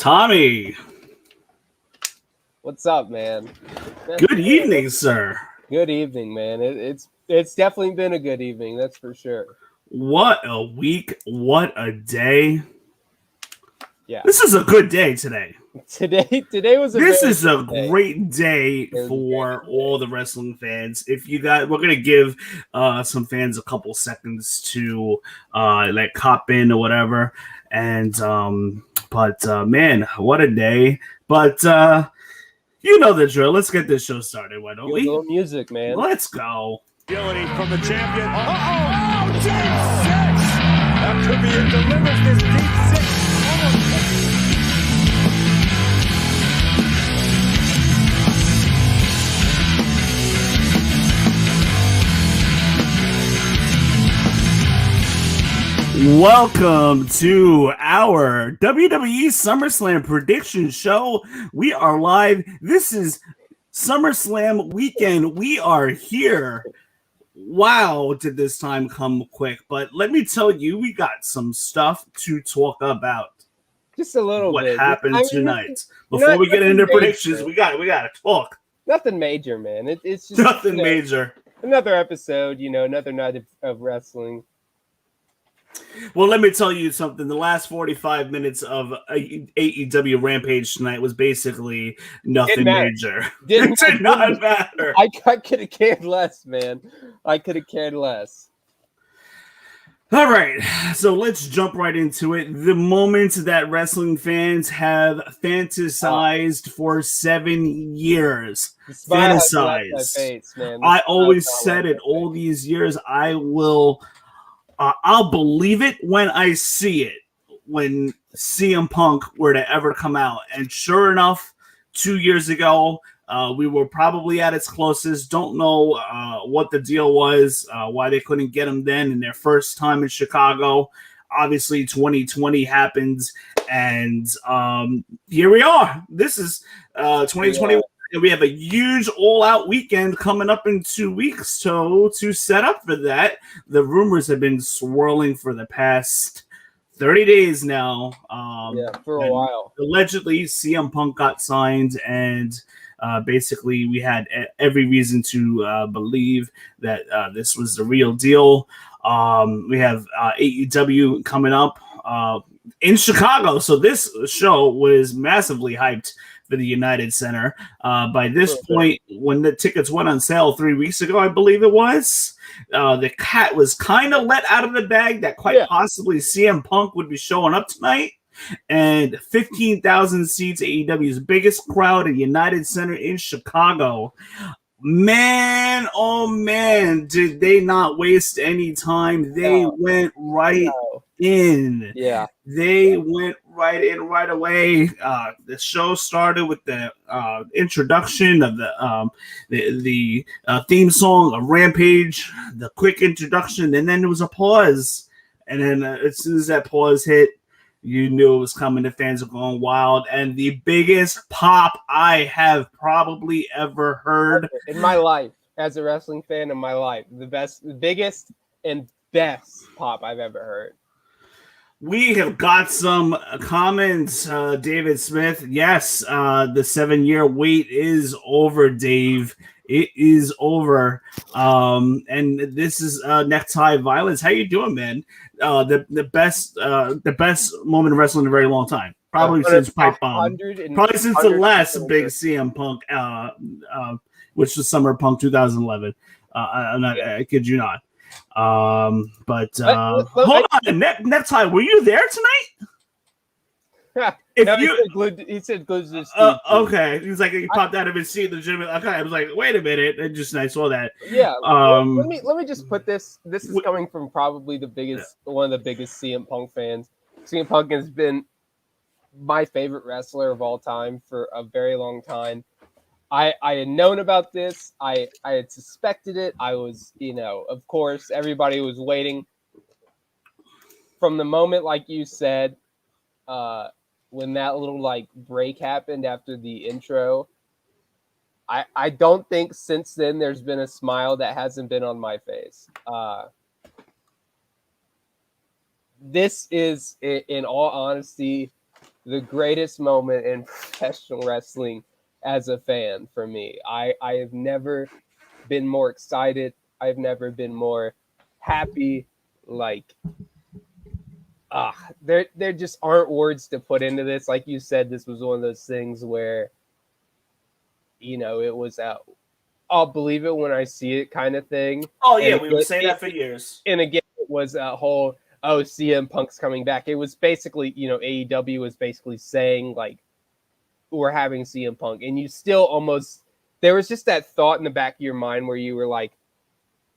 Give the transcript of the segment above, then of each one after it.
Tommy. What's up, man? Good evening, sir. Good evening, man. It's definitely been a good evening, that's for sure. What a week. What a day. Yeah. This is a good day today. Today was This is a great day for all the wrestling fans. If you guys, we're gonna give some fans a couple seconds to like cop in or whatever. And but man, what a day. But you know the drill. Let's get this show started, why don't we? Little music, man. Let's go. Agility from the champion. Oh, deep six! That could be it. Delivers this deep six. Welcome to our WWE Summerslam prediction show. We are live. This is SummerSlam weekend. We are here. Wow, did this time come quick. But let me tell you, we got some stuff to talk about. Just a little bit. What happened tonight. Before we get into predictions, we got to talk. Nothing major, man. It's just nothing major. Another episode, another night of wrestling. Well, let me tell you something. The last 45 minutes of AEW Rampage tonight was basically nothing major. It did not matter. I could have cared less, man. I could have cared less. All right, so let's jump right into it. The moment that wrestling fans have fantasized for 7 years. Fantasized. Face, man. I always said it all these years. I'll believe it when I see it, when CM Punk were to ever come out. And sure enough, 2 years ago, we were probably at its closest. Don't know what the deal was, why they couldn't get him then in their first time in Chicago. Obviously, 2020 happens, and here we are. This is 2021. Yeah. And we have a huge all-out weekend coming up in 2 weeks. So to set up for that, the rumors have been swirling for the past 30 days now. For a while. Allegedly, CM Punk got signed, and basically we had every reason to believe that this was the real deal. We have AEW coming up in Chicago. So this show was massively hyped for the United Center. By this point, when the tickets went on sale 3 weeks ago, I believe it was, the cat was kind of let out of the bag that quite possibly CM Punk would be showing up tonight. And 15,000 seats, AEW's biggest crowd at United Center in Chicago. Man, oh man, did they not waste any time. They went right in. Yeah. They went right in right away. The show started with the introduction of the theme song of Rampage, the quick introduction, and then there was a pause. And then as soon as that pause hit, you knew it was coming. The fans were going wild. And the biggest pop I have probably ever heard in my life, as a wrestling fan in my life, the biggest and best pop I've ever heard. We have got some comments. David Smith, yes, the 7-year wait is over, Dave. It is over. And this is Necktie Violence. How you doing, man? The best moment of wrestling in a very long time. Probably since Pipe Bomb. Probably since the last big CM Punk, which was Summer Punk 2011. I kid you not. But hold on, Necktie, were you there tonight? He said glued to his okay. He's like, he popped out of his seat legitimately. Okay, I was like, wait a minute. I saw that. Yeah. Let me just put this. This is coming from probably one of the biggest CM Punk fans. CM Punk has been my favorite wrestler of all time for a very long time. I had known about this. I had suspected it. I was, of course, everybody was waiting. From the moment, like you said, when that little break happened after the intro, I don't think since then there's been a smile that hasn't been on my face. This is, in all honesty, the greatest moment in professional wrestling as a fan for me. I have never been more excited. I've never been more happy. Like, there just aren't words to put into this. Like you said, this was one of those things where, it was I'll believe it when I see it kind of thing. Oh yeah, we were saying that for years. And again, it was a whole CM Punk's coming back. It was basically, AEW was basically saying like, we're having CM Punk, and you still almost, there was just that thought in the back of your mind where you were like,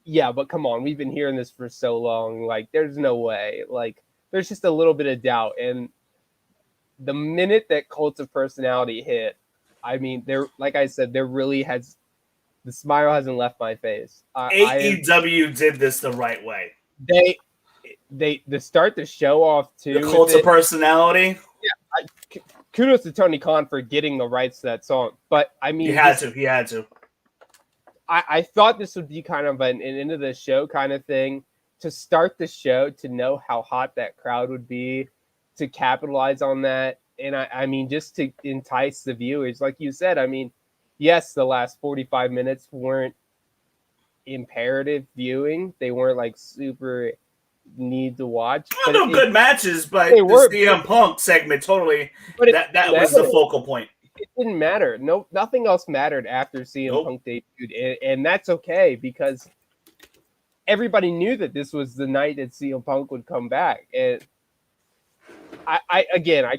yeah, but come on, we've been hearing this for so long. Like, there's no way. Like, there's just a little bit of doubt. And the minute that Cult of Personality hit, I mean, like I said, there really has, the smile hasn't left my face. AEW did this the right way. They start the show off too. The Cult of Personality. Yeah, kudos to Tony Khan for getting the rights to that song. But I mean, he had to. I thought this would be kind of an end of the show kind of thing, to start the show, to know how hot that crowd would be, to capitalize on that. And I mean, just to entice the viewers, like you said, I mean, yes, the last 45 minutes weren't imperative viewing. They weren't like super need to watch. No good matches, but the CM Punk segment totally, but that was the focal point. It didn't matter. No, nothing else mattered after CM Punk debuted, and that's okay, because everybody knew that this was the night that CM Punk would come back. And I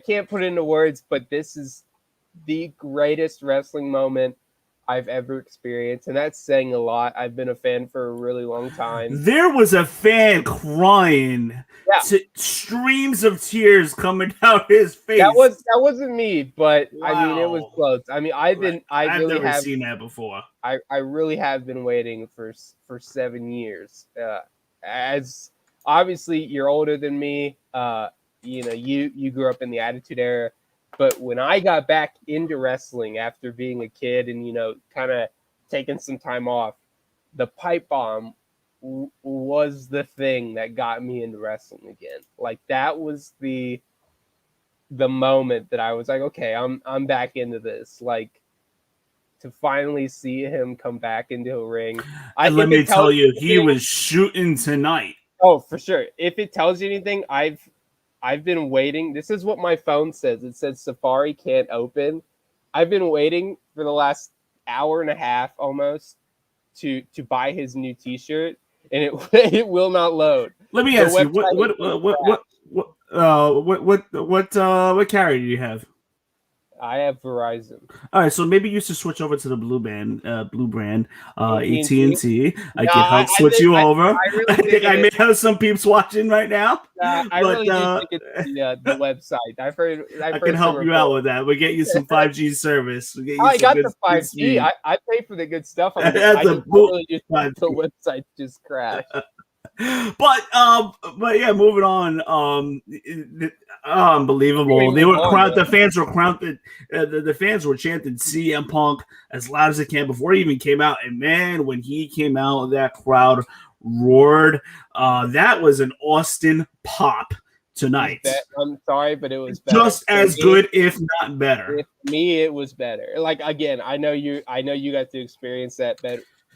can't put it into words, but this is the greatest wrestling moment I've ever experienced, and that's saying a lot. I've been a fan for a really long time. There was a fan crying, streams of tears coming down his face. That wasn't me, but wow. I mean, it was close. I mean, I've never seen that before. I really have been waiting for 7 years. As obviously you're older than me, you grew up in the Attitude Era. But when I got back into wrestling after being a kid and, kind of taking some time off, the pipe bomb was the thing that got me into wrestling again. Like, that was the moment that I was like, okay, I'm back into this. Like, to finally see him come back into a ring. Let me tell you, he was shooting tonight. Oh, for sure. If it tells you anything, I've been waiting. This is what my phone says. It says Safari can't open. I've been waiting for the last hour and a half almost to buy his new T-shirt, and it will not load. Let me ask you, what carrier do you have? I have Verizon. All right, so maybe you should switch over to the blue brand, AT&T. I can help switch you over. I think I may have some peeps watching right now. I really do think it's the website. I've heard I can help you out with that. We'll get you some 5G service. I got the 5G. I pay for the good stuff. I really just want the website just crash. But yeah, moving on. Unbelievable. They were the fans were the fans were chanting CM Punk as loud as they can before he even came out. And man, when he came out, that crowd roared. That was an Austin pop tonight. I'm sorry, but it was better. Just as good, if not better. For me, it was better. Like, again, I know you got to experience that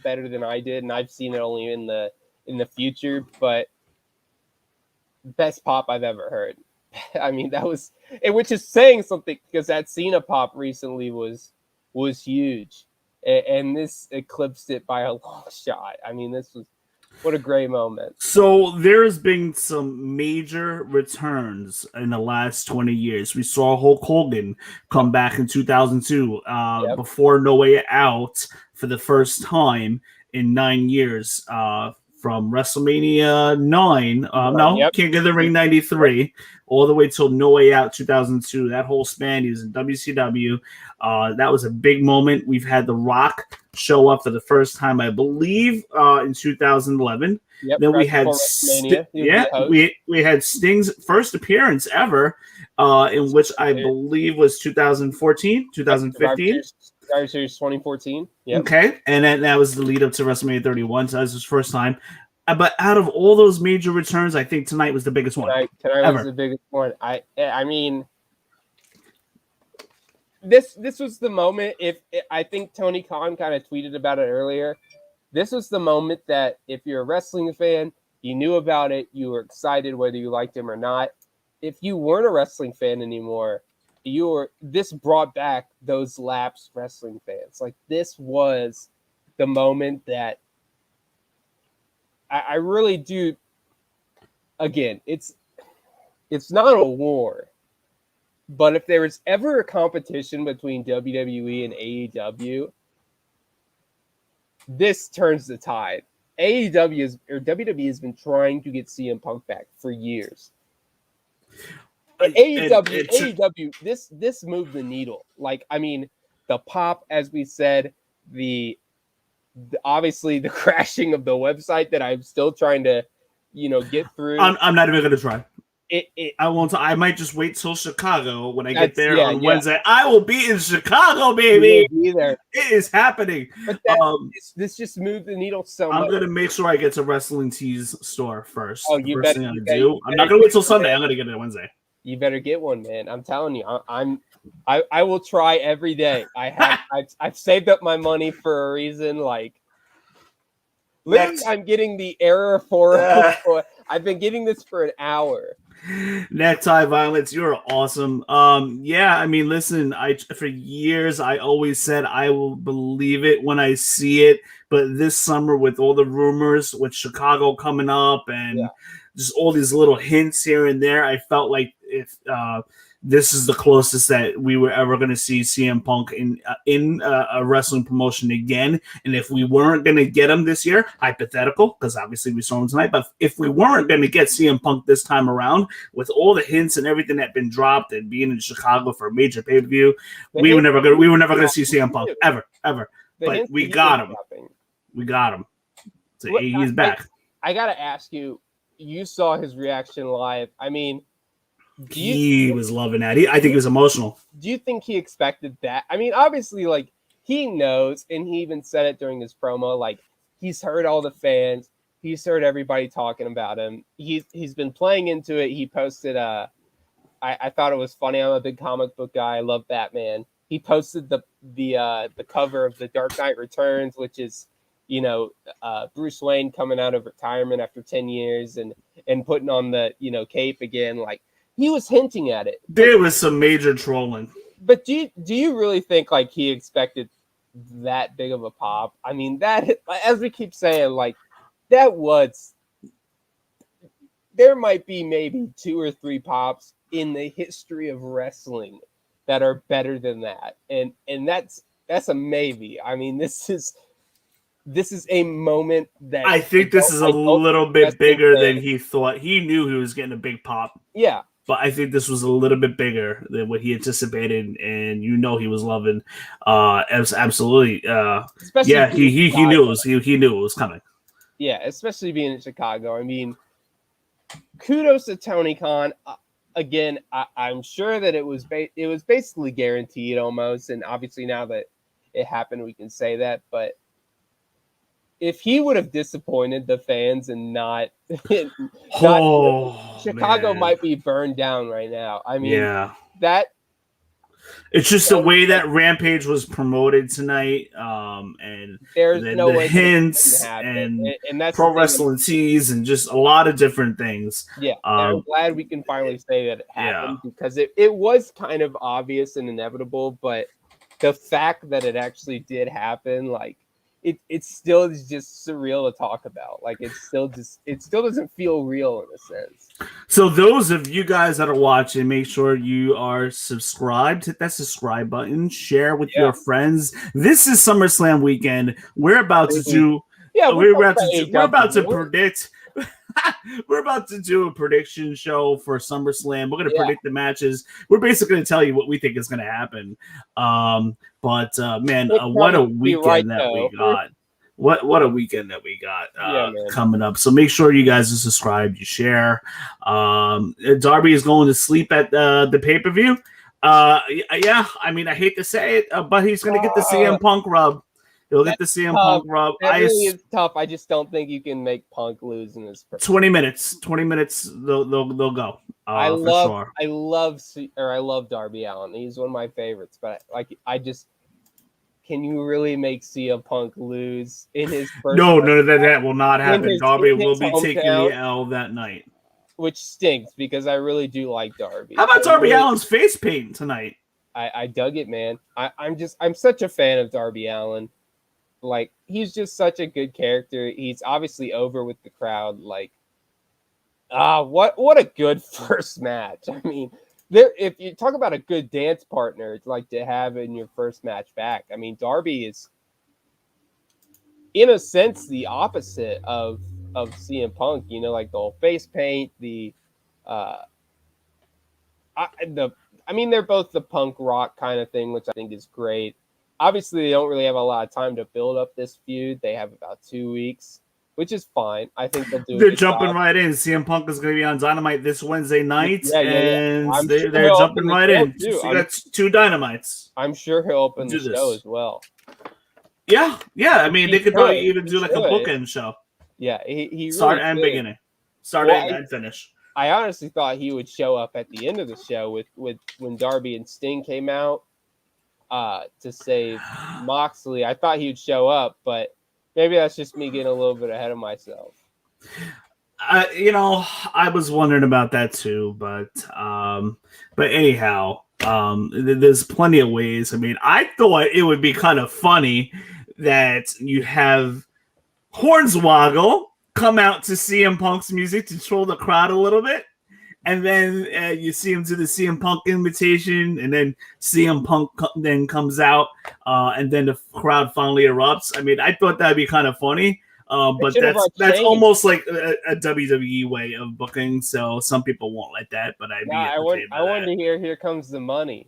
better than I did, and I've seen it only in the future, but best pop I've ever heard. I mean, that was, which is saying something, because that Cena pop recently was huge, and this eclipsed it by a long shot. I mean, what a great moment. So there's been some major returns in the last 20 years. We saw Hulk Hogan come back in 2002 before No Way Out for the first time in 9 years. From WrestleMania 9, King of the Ring 93, all the way till No Way Out 2002. That whole span, he was in WCW. That was a big moment. We've had The Rock show up for the first time, I believe, in 2011. Yep, then we had we had Sting's first appearance ever, in which I believe was 2014, 2015. Survivor Series 2014. Yep. Okay, and then that was the lead up to WrestleMania 31, so that was his first time. But out of all those major returns, I think tonight was the biggest one. Tonight was the biggest one. I mean, this was the moment. I think Tony Khan kind of tweeted about it earlier. This was the moment that if you're a wrestling fan, you knew about it, you were excited whether you liked him or not. If you weren't a wrestling fan anymore, this brought back those lapsed wrestling fans. Like, this was the moment that I really do. Again, it's not a war, but if there was ever a competition between WWE and AEW, this turns the tide. WWE has been trying to get CM Punk back for years. AEW, this moved the needle. Like, I mean, the pop, as we said, obviously the crashing of the website that I'm still trying to, get through. I'm not even gonna try. I won't. I might just wait till Chicago when I get there on Wednesday. I will be in Chicago, baby. Be there. It is happening. But this just moved the needle so much. I'm gonna make sure I get to Wrestling Tees store first. Oh, you first better. I'm not gonna wait till Sunday. I'm gonna get it Wednesday. You better get one, man. I'm telling you. I will try every day. I've saved up my money for a reason. Like, literally, I'm getting the error for. I've been getting this for an hour. Necktie Violence, you're awesome. Yeah, I mean, listen, for years I always said I will believe it when I see it, but this summer with all the rumors with Chicago coming up and just all these little hints here and there, I felt like if this is the closest that we were ever going to see CM Punk in a wrestling promotion again. And if we weren't going to get him this year, hypothetical, because obviously we saw him tonight, but if we weren't going to get CM Punk this time around, with all the hints and everything that had been dropped and being in Chicago for a major pay-per-view, we were never going to see CM Punk ever. But we got him. We got him. So he's back. I got to ask you, you saw his reaction live. I mean, he was loving that. I think he was emotional. Do you think he expected that? I mean, obviously, like, he knows, and he even said it during his promo, like, he's heard all the fans. He's heard everybody talking about him. He's been playing into it. He posted I thought it was funny. I'm a big comic book guy. I love Batman. He posted the cover of The Dark Knight Returns, which is, Bruce Wayne coming out of retirement after 10 years and putting on the, cape again. Like, he was hinting at it. There was some major trolling. But do you really think, like, he expected that big of a pop? I mean, that, as we keep saying, like, there might be maybe 2 or 3 pops in the history of wrestling that are better than that. And that's a maybe. I mean, this is a moment that I think this is a little bit bigger than he thought. He knew he was getting a big pop. Yeah. But I think this was a little bit bigger than what he anticipated, and he was loving. Absolutely. He knew it was coming. Yeah, especially being in Chicago. I mean, kudos to Tony Khan. Again, I'm sure that it was basically guaranteed almost, and obviously now that it happened, we can say that. But if he would have disappointed the fans and not Chicago might be burned down right now. I mean, it's just the way that Rampage was promoted tonight, and there's no way hints and that's Pro Wrestling Tees and just a lot of different things. Yeah, I'm glad we can finally say that it happened because it was kind of obvious and inevitable, but the fact that it actually did happen, like, it still is just surreal to talk about. Like, it still doesn't feel real in a sense. So those of you guys that are watching, make sure you are subscribed. Hit that subscribe button. Share with your friends. This is SummerSlam weekend. We're about to do. Yeah, we're about to predict. We're about to do a prediction show for SummerSlam. We're going to predict the matches. We're basically going to tell you what we think is going to happen. But man, what a weekend that we got! What a weekend that we got coming up. So make sure you guys are subscribed. You share. Darby is going to sleep at the pay-per-view. I mean, I hate to say it, but he's going to get the CM Punk rub. He'll get the CM Punk rub. That really is tough. I just don't think you can make Punk lose in this. 20 minutes. 20 minutes. They'll go. I love Darby Allin. He's one of my favorites. But can you really make CM Punk lose in his first? No, that will not happen. Darby will be taking the L that night, which stinks because I really do like Darby. How about Darby Allin's face paint tonight? I dug it, man. I'm such a fan of Darby Allin. Like, he's just such a good character. He's obviously over with the crowd. Like, what a good first match. I mean, if you talk about a good dance partner, like to have in your first match back. I mean, Darby is, in a sense, the opposite of CM Punk. You know, like the whole face paint, they're both the punk rock kind of thing, which I think is great. Obviously, they don't really have a lot of time to build up this feud. They have about 2 weeks, which is fine. I think they'll do. They're jumping right in. CM Punk is going to be on Dynamite this Wednesday night, and they're jumping right in. So you got 2 Dynamites. I'm sure he'll open the show as well. Yeah. I mean, they could probably even do like a bookend show. Yeah, he really start and beginning, and finish. I honestly thought he would show up at the end of the show with when Darby and Sting came out to save Moxley. I thought he would show up, but maybe that's just me getting a little bit ahead of myself. I was wondering about that too, but anyhow, there's plenty of ways. I mean, I thought it would be kind of funny that you have Hornswoggle come out to CM Punk's music to troll the crowd a little bit. And then you see him do the CM Punk invitation, and then CM Punk then comes out, and then the crowd finally erupts. I mean, I thought that'd be kind of funny, but that's almost like a WWE way of booking. So some people won't like that, but I wanted to hear "Here Comes the Money."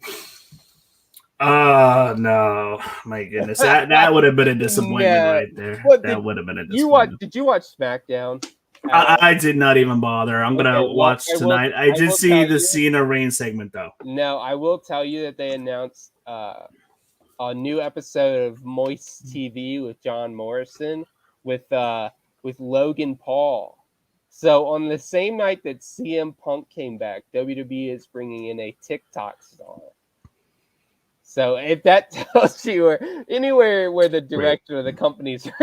No, my goodness, that would have been a disappointment right there. That would have been a disappointment. Did you watch SmackDown? I did not even bother. I'm gonna watch tonight. I did see the Cena Reigns segment though. No, I will tell you that they announced a new episode of Moist TV with John Morrison with Logan Paul. So on the same night that CM Punk came back, WWE is bringing in a TikTok star. So if that tells you anywhere where the direction of the companies are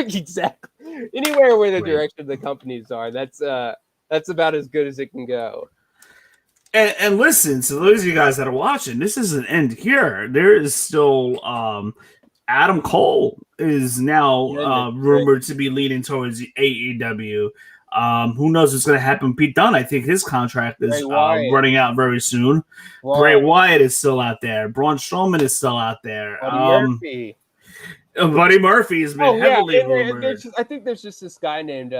anywhere where the direction of the companies are, that's about as good as it can go. And listen, so those of you guys that are watching, this isn't end here. There is still Adam Cole is now rumored to be leaning towards AEW. Who knows what's going to happen? Pete Dunne, I think his contract is running out very soon. Bray Wyatt is still out there. Braun Strowman is still out there. Buddy Murphy has been heavily rumored. I think there's just this guy named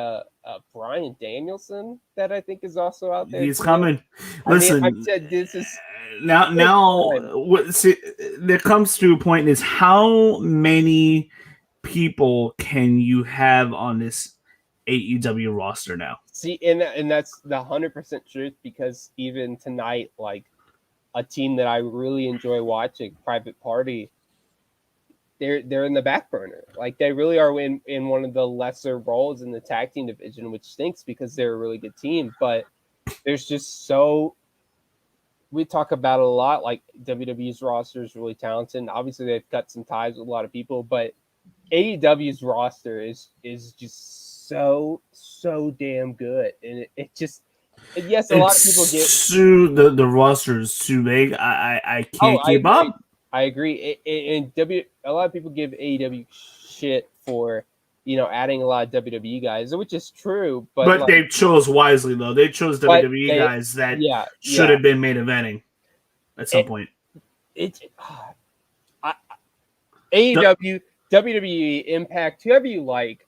Bryan Danielson that I think is also out there. He's coming. Listen, I said this is now. There comes to a point: is how many people can you have on this AEW roster now? See, and that's the 100% truth, because even tonight, like a team that I really enjoy watching, Private Party, they're in the back burner. Like they really are in one of the lesser roles in the tag team division, which stinks because they're a really good team. But there's just we talk about it a lot. Like WWE's roster is really talented. And obviously, they've cut some ties with a lot of people, but AEW's roster is just so damn good, and it just yes, a lot of people get the roster is too big. I can't keep up. I agree. A lot of people give AEW shit for adding a lot of WWE guys, which is true. But they chose wisely though. They chose WWE guys that should have been main eventing at some point. AEW, WWE, Impact, whoever you like.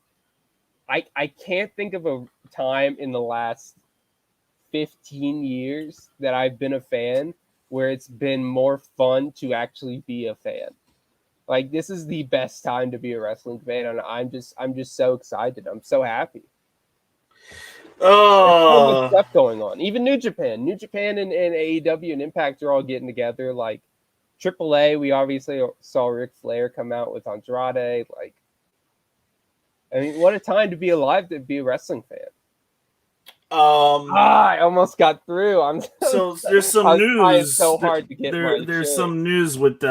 I can't think of a time in the last 15 years that I've been a fan where it's been more fun to actually be a fan. Like, this is the best time to be a wrestling fan, and I'm just so excited. I'm so happy. Oh, so much stuff going on. Even New Japan and AEW and Impact are all getting together. Like AAA, we obviously saw Ric Flair come out with Andrade. Like, I mean, what a time to be alive to be a wrestling fan. I almost got through. So there's some I was news. trying so hard to get there's some news with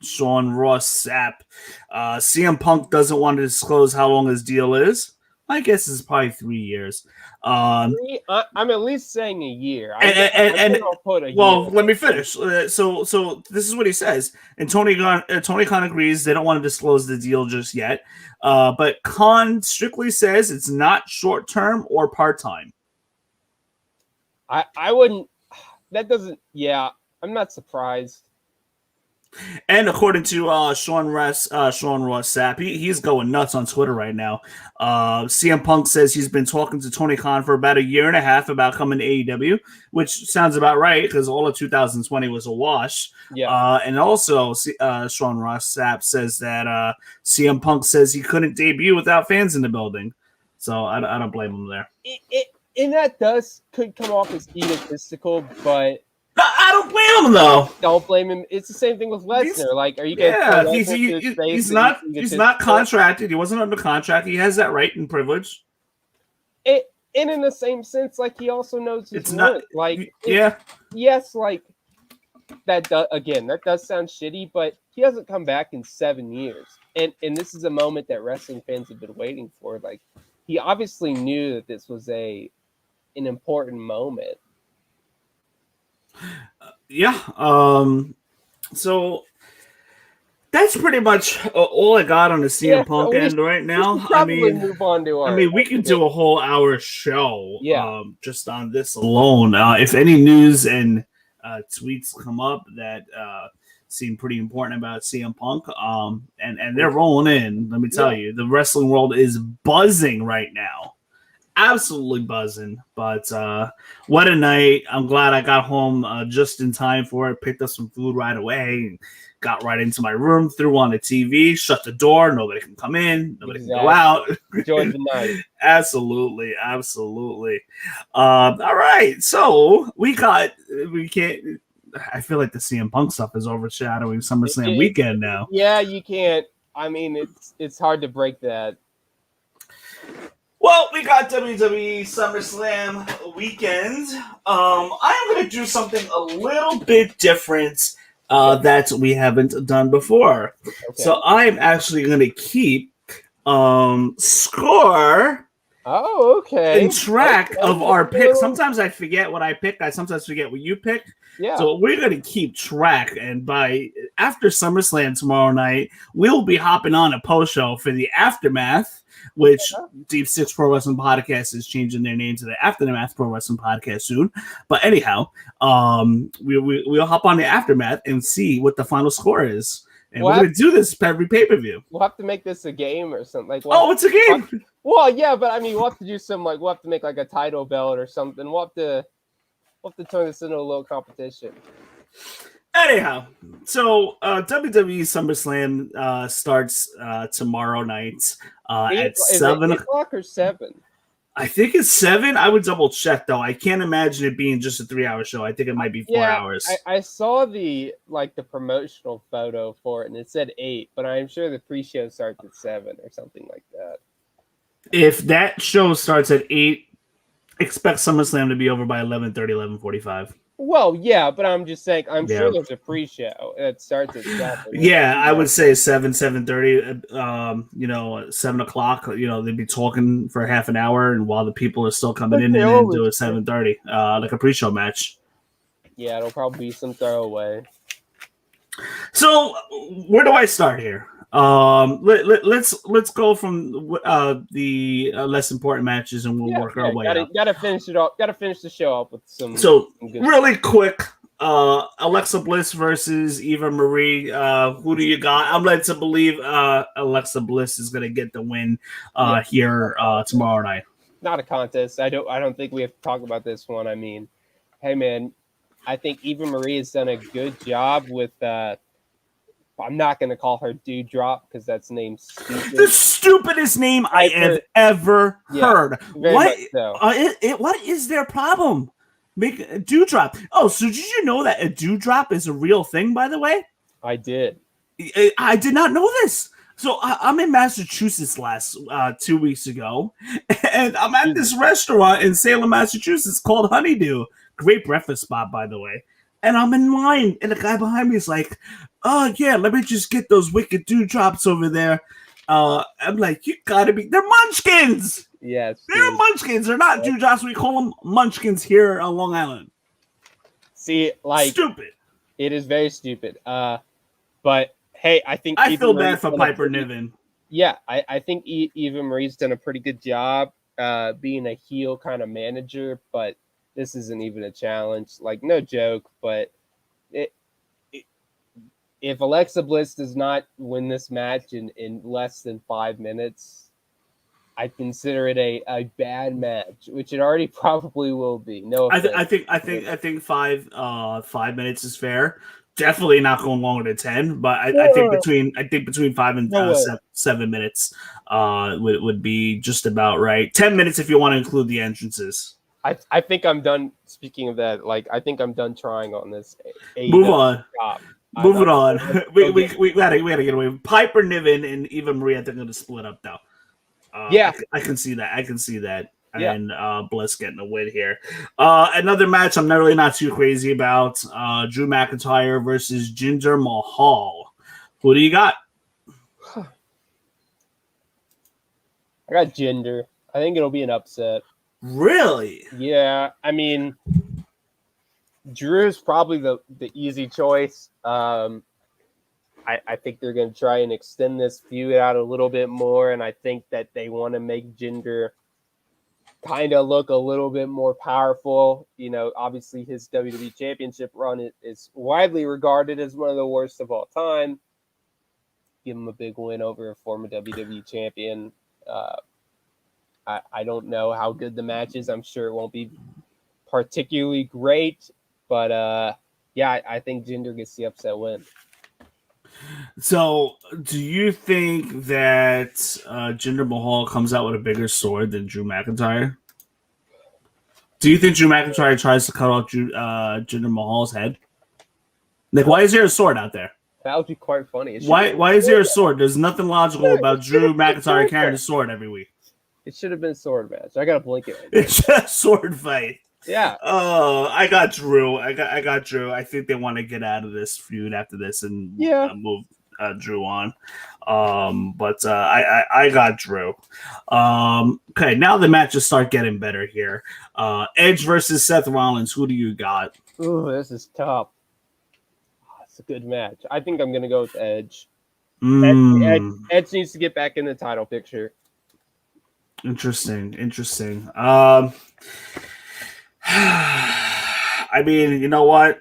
Sean Ross Sapp. CM Punk doesn't want to disclose how long his deal is. My guess is probably 3 years. I'm at least saying a year. I'll put a well, year. let me finish. So this is what he says. And Tony Khan agrees they don't want to disclose the deal just yet. But Khan strictly says it's not short term or part time. I wouldn't. That doesn't. Yeah, I'm not surprised. And according to Sean Ross Sapp, he's going nuts on Twitter right now. CM Punk says he's been talking to Tony Khan for about a year and a half about coming to AEW, which sounds about right because all of 2020 was a wash. Yeah. And also, Sean Ross Sapp says that CM Punk says he couldn't debut without fans in the building. So I don't blame him there. And that could come off as egotistical, but I don't blame him though. Don't blame him. It's the same thing with Lesnar. Like, are you going he's not contracted. He wasn't under contract. He has that right and privilege. And in the same sense, like he also knows his worth. Like, yes, like that does sound shitty, but he hasn't come back in 7 years, and this is a moment that wrestling fans have been waiting for. Like, he obviously knew that this was an important moment. So that's pretty much all I got on the CM Punk end right now. Move on to our. we could do a whole hour show, just on this alone. If any news and tweets come up that seem pretty important about CM Punk, and they're rolling in. Let me tell you, the wrestling world is buzzing right now. Absolutely buzzing, but what a night. I'm glad I got home just in time for it, picked up some food right away, and got right into my room, threw on the TV, shut the door, nobody can come in, nobody can go out. Enjoy the night. Absolutely. All right, so we can't, I feel like the CM Punk stuff is overshadowing SummerSlam weekend now. Yeah, you can't, I mean, it's hard to break that. Well, we got WWE Summerslam weekend. I'm going to do something a little bit different that we haven't done before. Okay. So I'm actually going to keep score and track of our picks. Sometimes I forget what I pick. I sometimes forget what you pick. Yeah. So we're going to keep track. And after SummerSlam tomorrow night, we'll be hopping on a post show for the Aftermath, which Deep Six Pro Wrestling Podcast is changing their name to the Aftermath Pro Wrestling Podcast soon. But anyhow, we'll hop on the Aftermath and see what the final score is. And we're going to do this every pay-per-view. We'll have to make this a game or something. Like, it's a game. Well, yeah, but I mean, we'll have to do we'll have to make like a title belt or something. We'll have to turn this into a little competition. Anyhow, so WWE SummerSlam starts tomorrow night at 7 o'clock or 7. I think it's 7. I would double check though. I can't imagine it being just a 3-hour show. I think it might be 4 hours. I saw the promotional photo for it, and it said 8, but I'm sure the pre-show starts at 7 or something like that. If that show starts at 8, expect SummerSlam to be over by 11:30, 11:45. Well, yeah, but I'm just saying, sure there's a pre-show that starts at 7. Yeah, I would say 7:30. 7 o'clock. They'd be talking for half an hour, and while the people are still coming in, and then do a 7:30, like a pre-show match. Yeah, it'll probably be some throwaway. So, where do I start here? Let's go from the less important matches, and we'll work our way up. Gotta finish it off. Gotta finish the show up with some. So really quick, Alexa Bliss versus Eva Marie. Who do you got? I'm led to believe Alexa Bliss is gonna get the win here tomorrow night. Not a contest. I don't think we have to talk about this one. I mean, hey man, I think Eva Marie has done a good job with. I'm not going to call her Dewdrop because that's named stupid. The stupidest name I have ever heard. What? What is their problem? Make a Dewdrop. Oh, so did you know that a Dewdrop is a real thing, by the way? I did. I did not know this. So I'm in Massachusetts last 2 weeks ago, and I'm at this restaurant in Salem, Massachusetts called Honeydew. Great breakfast spot, by the way. And I'm in line, and the guy behind me is like, "Oh yeah, let me just get those wicked dewdrops over there." I'm like, "You gotta be, they're munchkins." Yes, they're munchkins. They're not dewdrops. We call them munchkins here on Long Island. See, like, stupid. It is very stupid. But hey, I think I feel bad for Piper Niven. Yeah, I think Eva Marie's done a pretty good job being a heel kind of manager, but this isn't even a challenge. Like, no joke, but if Alexa Bliss does not win this match in less than 5 minutes, I consider it a bad match, which it already probably will be. No, I think 5 minutes is fair. Definitely not going longer than 10, but I think between 5 and 7 minutes would be just about right. 10 minutes if you want to include the entrances. I think I'm done. Speaking of that, like, I think I'm done trying on this. Move on. Moving on. We gotta get away. Piper Niven and Eva Marie, I think, are going to split up though. I can see that. Yeah. And Bliss getting a win here. Another match I'm not too crazy about. Drew McIntyre versus Jinder Mahal. Who do you got? I got Jinder. I think it'll be an upset. Really? Yeah. I mean, Drew's probably the easy choice. I think they're going to try and extend this feud out a little bit more, and I think that they want to make Jinder kind of look a little bit more powerful. You know, obviously his WWE Championship run is widely regarded as one of the worst of all time. Give him a big win over a former WWE champion. I don't know how good the match is. I'm sure it won't be particularly great, but I think Jinder gets the upset win. So, do you think that Jinder Mahal comes out with a bigger sword than Drew McIntyre? Do you think Drew McIntyre tries to cut off Jinder Mahal's head? Like, why is there a sword out there? That would be quite funny. Why is there a sword? There's nothing logical about Drew McIntyre carrying a sword every week. It should have been a sword match. I got a blanket. It's a sword fight. Yeah. Oh, I got Drew. I got Drew. I think they want to get out of this feud after this and move Drew on. But I got Drew. Okay, now the matches start getting better here. Edge versus Seth Rollins. Who do you got? Ooh, this is tough. It's a good match. I think I'm gonna go with Edge. Edge needs to get back in the title picture. Interesting. I mean, you know what?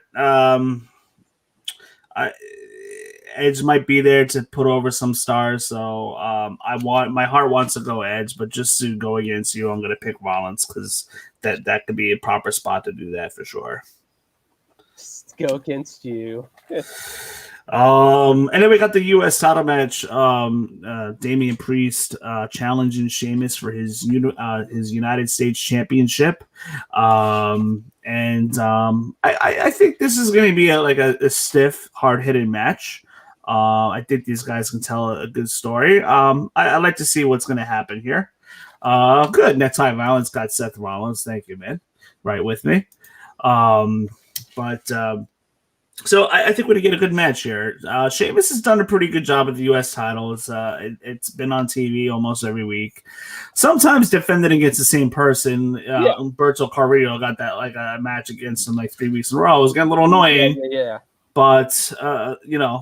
Edge might be there to put over some stars, so my heart wants to go Edge, but just to go against you, I'm going to pick Rollins because that could be a proper spot to do that for sure. Just go against you. And then we got the U.S. title match. Damian Priest challenging Sheamus for his United States Championship. I think this is going to be a stiff, hard-hitting match. I think these guys can tell a good story. I like to see what's going to happen here. Good. Necktie Violence got Seth Rollins. Thank you, man. Right with me. So I think we're going to get a good match here. Sheamus has done a pretty good job with the U.S. title. It's been on TV almost every week. Sometimes defended against the same person. Humberto Carrillo got that a match against him 3 weeks in a row. It was getting a little annoying. Yeah. But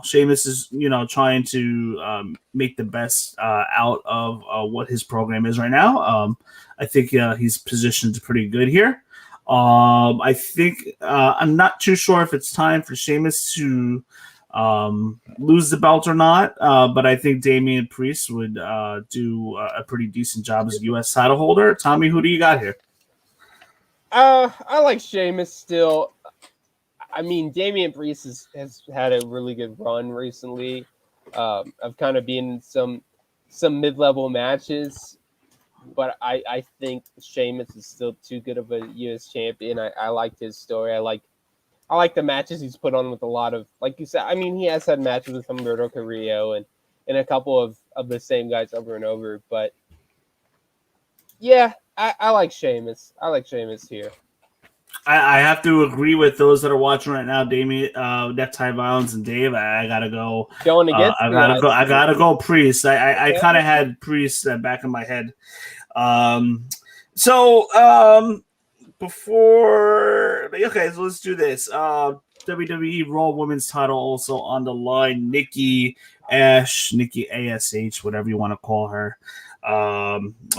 Sheamus is trying to make the best out of what his program is right now. I think he's positioned pretty good here. I think I'm not too sure if it's time for Sheamus to lose the belt or not, but I think Damian Priest would do a pretty decent job as a U.S. title holder. Tommy, who do you got here? I like Sheamus still. I mean, Damian Priest has had a really good run recently of kind of being some mid-level matches. But I think Sheamus is still too good of a U.S. champion. I liked his story. I like the matches he's put on with a lot of, like you said. I mean, he has had matches with Humberto Carrillo, and and a couple of the same guys over and over. But yeah, I like Sheamus. I like Sheamus here. I have to agree with those that are watching right now, Damien, Necktie Violence, and Dave. I gotta go. Going against I gotta go. Priest. I kind of had Priest back in my head. Before so let's do this. WWE Raw Women's title also on the line. Nikki Ash, whatever you want to call her.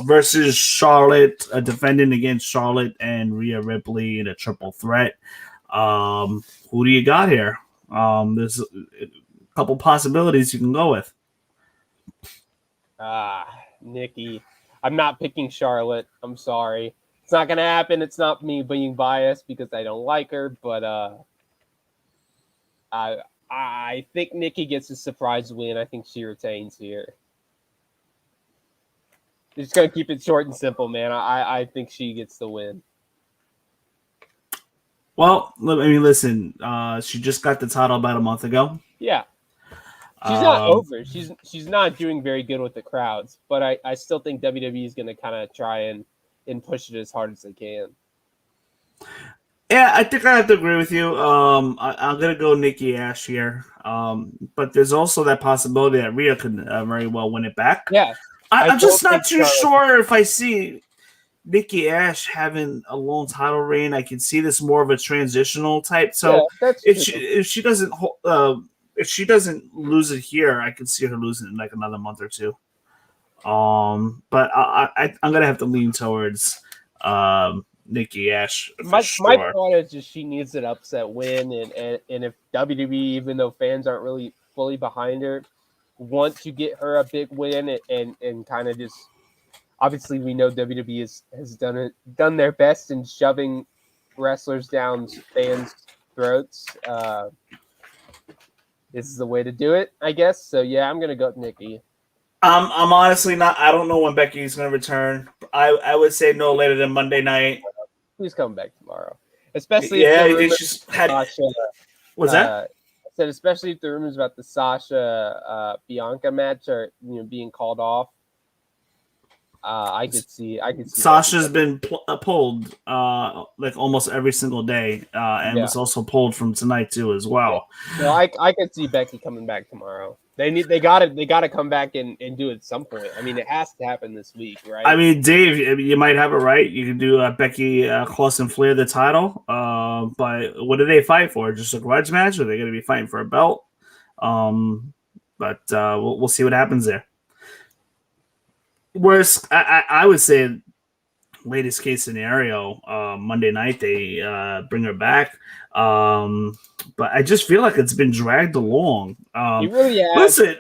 Versus Charlotte, defending against Charlotte and Rhea Ripley in a triple threat. Who do you got here? There's a couple possibilities you can go with. Nikki. I'm not picking Charlotte. I'm sorry. It's not going to happen. It's not me being biased because I don't like her, but I think Nikki gets a surprise win. I think she retains here. Just going to keep it short and simple, man. I think she gets the win. Well, I mean, listen, she just got the title about a month ago. Yeah. She's not over. She's not doing very good with the crowds, but I still think WWE is going to kind of try and push it as hard as they can. Yeah, I think I have to agree with you. I'm going to go Nikki Ash here. But there's also that possibility that Rhea could very well win it back. Yeah. I'm just not too sure if I see Nikki Ash having a long title reign. I can see this more of a transitional type. So if she doesn't lose it here, I could see her losing it in like another month or two. But I'm gonna have to lean towards Nikki Ash. My thought is just she needs an upset win, and if WWE, even though fans aren't really fully behind her, want to get her a big win and kind of just obviously we know WWE has done their best in shoving wrestlers down fans' throats. This is the way to do it, I guess. So yeah, I'm gonna go with Nikki. I'm honestly not. I don't know when Becky's gonna return. I would say no later than Monday night. She's coming back tomorrow, especially if she's had. Sasha, what's that? I said especially if the rumors about the Sasha Bianca match are being called off. I could see. Sasha's been pulled like almost every single day, and was also pulled from tonight too as well. Yeah. No, I could see Becky coming back tomorrow. They got to come back and do it at some point. I mean, it has to happen this week, right? I mean, Dave, you might have it right. You can do Becky Cross and Flair the title, but what do they fight for? Just a grudge match, or are they going to be fighting for a belt? But we'll see what happens there. Whereas I would say latest case scenario, Monday night they bring her back. But I just feel like it's been dragged along. You really have. Listen,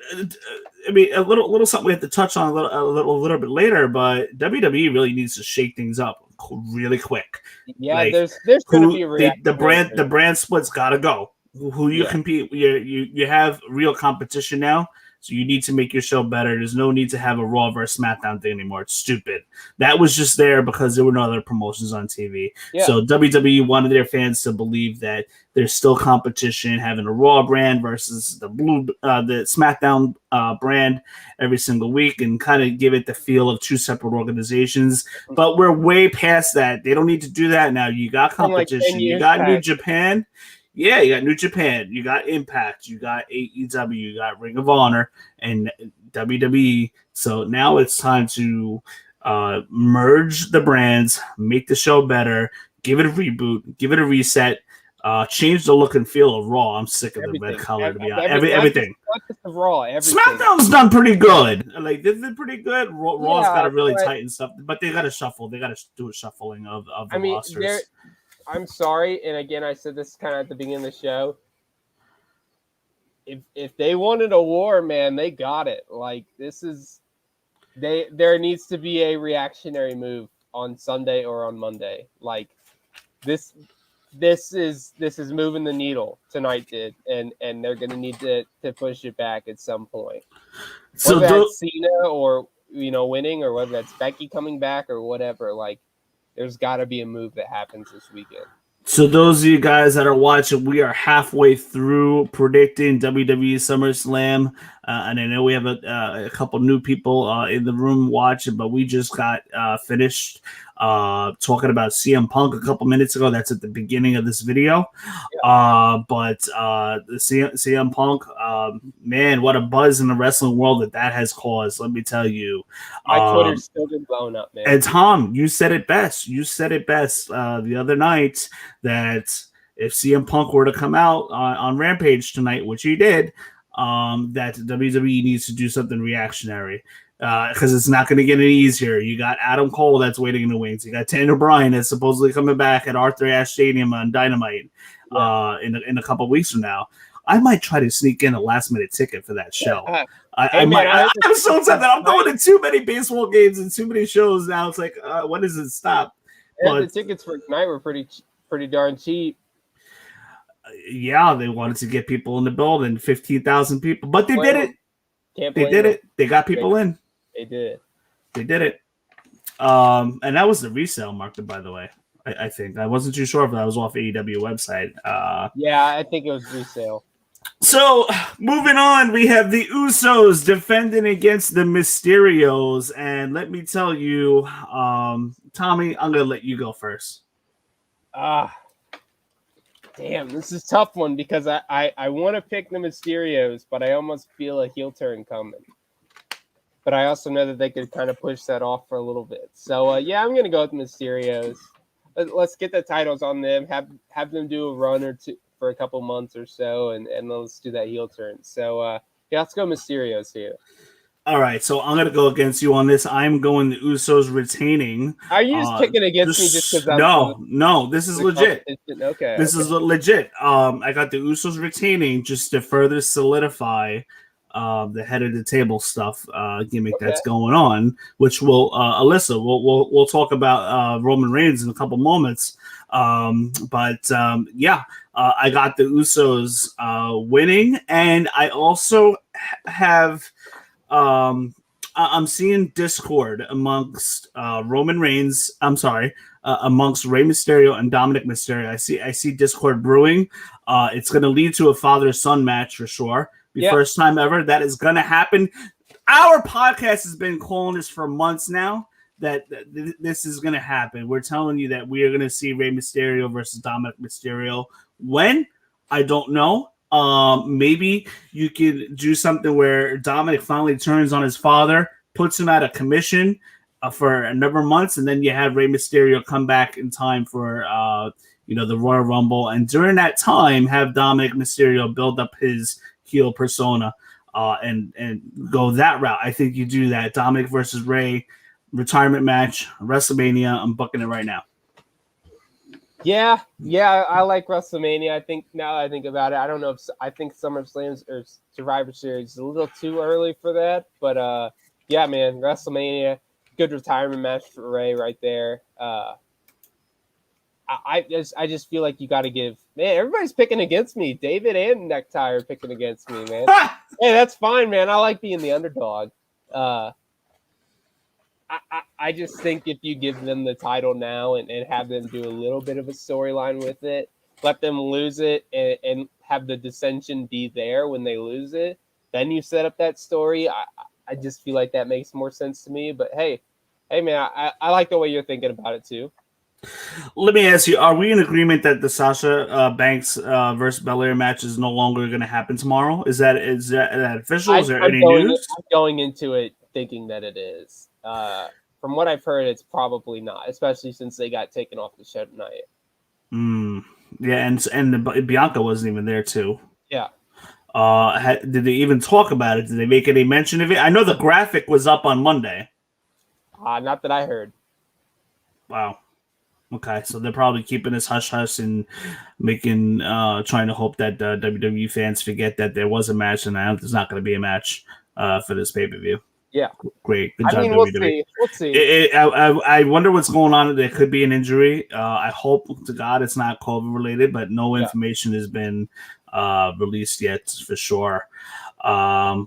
I mean, a little something we have to touch on a little bit later, but WWE really needs to shake things up really quick. Yeah, like, there's going to be a reaction. The brand split's got to go. Who you compete? You have real competition now. So you need to make your show better. There's no need to have a Raw versus SmackDown thing anymore. It's stupid. That was just there because there were no other promotions on TV. Yeah. So WWE wanted their fans to believe that there's still competition, having a Raw brand versus the SmackDown brand every single week, and kind of give it the feel of two separate organizations. But we're way past that. They don't need to do that now. You got competition. You got New Japan. Yeah, you got New Japan, you got Impact, you got AEW, you got Ring of Honor, and WWE. So now it's time to merge the brands, make the show better, give it a reboot, give it a reset, change the look and feel of Raw. I'm sick of the red color, to be honest. Everything. Not just the Raw, everything. SmackDown's done pretty good. Like, they've been pretty good. Raw's got to really tighten stuff, but they got to shuffle. They got to do a shuffling of the rosters. I'm sorry, and again, I said this kind of at the beginning of the show. If they wanted a war, man, they got it. Like, there needs to be a reactionary move on Sunday or on Monday. Like, this is moving the needle. Tonight did, and they're gonna need to push it back at some point. Whether that's Cena or winning, or whether that's Becky coming back or whatever, like. There's got to be a move that happens this weekend. So those of you guys that are watching, we are halfway through predicting WWE SummerSlam, and I know we have a couple new people in the room watching, but we just got finished talking about CM Punk a couple minutes ago. That's at the beginning of this video. But the CM Punk, man, what a buzz in the wrestling world that has caused. Let me tell you. My Twitter's still been blown up, man. And Tom, you said it best. You said it best the other night that if CM Punk were to come out on Rampage tonight, which he did, that WWE needs to do something reactionary. Because it's not going to get any easier. You got Adam Cole that's waiting in the wings. You got Daniel Bryan that's supposedly coming back at Arthur Ashe Stadium on Dynamite in a couple weeks from now. I might try to sneak in a last-minute ticket for that show. I'm so upset that I'm going to too many baseball games and too many shows now. It's like, when does it stop? But the tickets for tonight were pretty darn cheap. Yeah, they wanted to get people in the building, 15,000 people, but they did it. They did it. They got people in. They did. They did it. And that was the resale market, by the way. I think I wasn't too sure if that was off AEW website. Yeah, I think it was resale. So moving on, we have the Usos defending against the Mysterios, and let me tell you, Tommy, I'm gonna let you go first. Damn, this is a tough one because I want to pick the Mysterios, but I almost feel a heel turn coming. But I also know that they could kind of push that off for a little bit. So, yeah, I'm going to go with the Mysterios. Let's get the titles on them, have them do a run or two for a couple months or so, and let's do that heel turn. So, yeah, let's go Mysterios here. All right, so I'm going to go against you on this. I'm going the Usos retaining. Are you just picking against me just because No, this is legit. Okay. This is legit. I got the Usos retaining just to further solidify the head of the table stuff gimmick that's going on, which will Alyssa, we'll talk about Roman Reigns in a couple moments. But I got the Usos winning, and I also have I'm seeing discord amongst Roman Reigns. I'm sorry, amongst Rey Mysterio and Dominic Mysterio. I see discord brewing. It's going to lead to a father-son match for sure. First time ever that is going to happen. Our podcast has been calling this for months now that this is going to happen. We're telling you that we are going to see Rey Mysterio versus Dominic Mysterio. When? I don't know. Maybe you could do something where Dominic finally turns on his father, puts him out of commission for a number of months, and then you have Rey Mysterio come back in time for the Royal Rumble, and during that time have Dominic Mysterio build up his heel persona and go that route. I think you do that. Dominic versus Rey retirement match, WrestleMania. I'm booking it right now. Yeah, I like WrestleMania. I think now that I think about it, I don't know if I think SummerSlam or Survivor Series is a little too early for that, but yeah, man, WrestleMania, good retirement match for Rey right there. I just feel like you got to give, man. Everybody's picking against me. David and Necktie are picking against me, man. Hey, that's fine, man. I like being the underdog. I just think if you give them the title now and have them do a little bit of a storyline with it, let them lose it and have the dissension be there when they lose it, then you set up that story. I just feel like that makes more sense to me. But hey, man, I like the way you're thinking about it too. Let me ask you, are we in agreement that the Sasha Banks versus Belair match is no longer going to happen tomorrow? Is that official? Is there any news? I'm going into it thinking that it is. From what I've heard, it's probably not, especially since they got taken off the show tonight. Yeah, and Bianca wasn't even there too. Yeah. Did they even talk about it? Did they make any mention of it? I know the graphic was up on Monday. Not that I heard. Wow. Okay, so they're probably keeping this hush-hush and making, trying to hope that WWE fans forget that there was a match, and there's not going to be a match for this pay-per-view. Yeah. Great. Good job, WWE. We'll see. I wonder what's going on. There could be an injury. I hope to God it's not COVID-related, but no information has been released yet for sure. I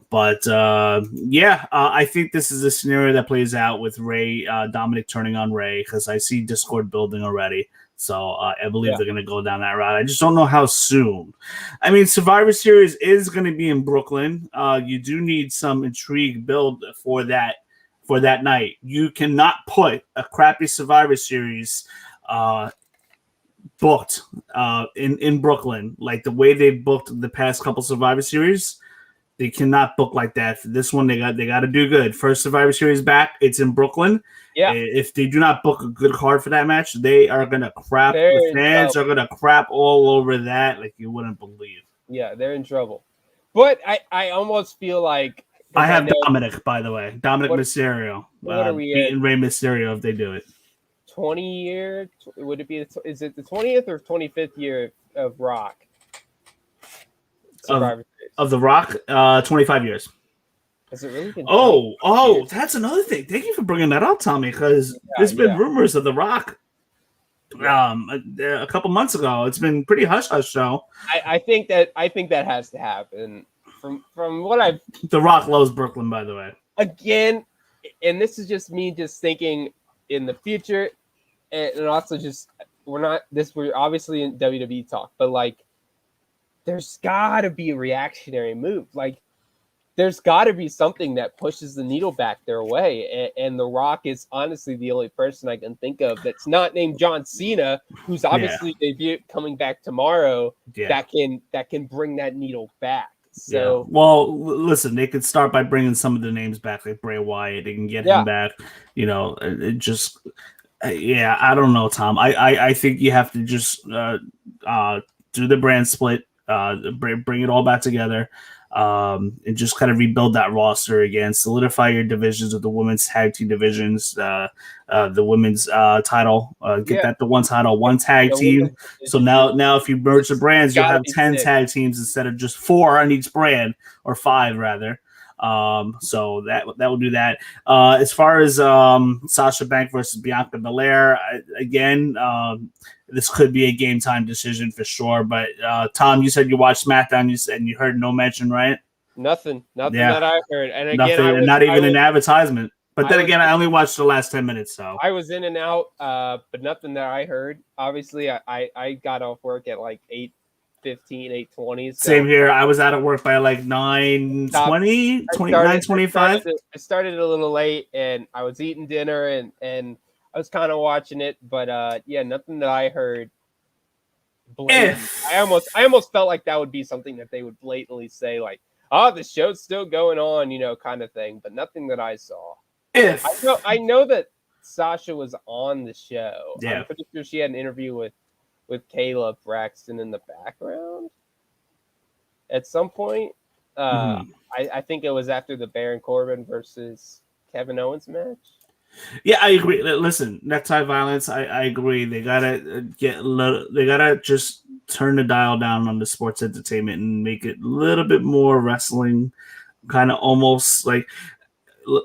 think this is a scenario that plays out with Dominic turning on Rey, because I see discord building already. So I believe they're going to go down that route. I just don't know how soon. I mean, Survivor Series is going to be in Brooklyn. You do need some intrigue build for that night. You cannot put a crappy Survivor Series booked in Brooklyn like the way they booked the past couple Survivor Series. They cannot book like that. For this one, they got to do good. First Survivor Series back, it's in Brooklyn. Yeah. If they do not book a good card for that match, they are gonna crap. The fans are gonna crap all over that like you wouldn't believe. Yeah, they're in trouble. But I almost feel like I have Dominic, by the way. Dominic Mysterio. What are we beating Rey Mysterio if they do it. 20 year? Would it be? Is it the 20th or 25th year of Rock? Of the Rock, 25 years. Has it really been? Oh, that's another thing. Thank you for bringing that up, Tommy, because there's been rumors of the Rock. A couple months ago, it's been pretty hush hush show. I think that has to happen. From what I've, The Rock loves Brooklyn, by the way. Again, and this is just me just thinking in the future, and also just we're obviously in WWE talk, but like there's got to be a reactionary move. Like there's got to be something that pushes the needle back their way, and The Rock is honestly the only person I can think of that's not named John Cena, who's obviously coming back tomorrow. That can bring that needle back. So, well, listen, they could start by bringing some of the names back, like Bray Wyatt. They can get him back. You know, it just, I don't know, Tom. I think you have to just do the brand split, bring it all back together, and just kind of rebuild that roster again. Solidify your divisions with the women's tag team divisions, the women's title. Get that the one title, one tag team. So now if you merge the brands, you'll have 10 tag teams instead of just 4 on each brand, or 5 rather. So that will do that. As far as Sasha Banks versus Bianca Belair, again, this could be a game time decision for sure. But Tom, you said you watched SmackDown. You heard no mention, right? Nothing that I heard. And again, nothing, not even an advertisement. But then again, I only watched the last 10 minutes. So I was in and out, but nothing that I heard. Obviously, I got off work at like 8:15, 8:20. So same here. I was out of work by like 9:20, 9:25. I started a little late, and I was eating dinner, and I was kind of watching it, but nothing that I heard. I almost felt like that would be something that they would blatantly say, like, "Oh, the show's still going on," kind of thing. But nothing that I saw. I know that Sasha was on the show. I'm pretty sure she had an interview with Kayla Braxton in the background at some point. I think it was after the Baron Corbin versus Kevin Owens match. Yeah, I agree. Listen, necktie violence. I agree. They gotta just turn the dial down on the sports entertainment and make it a little bit more wrestling, kind of almost like.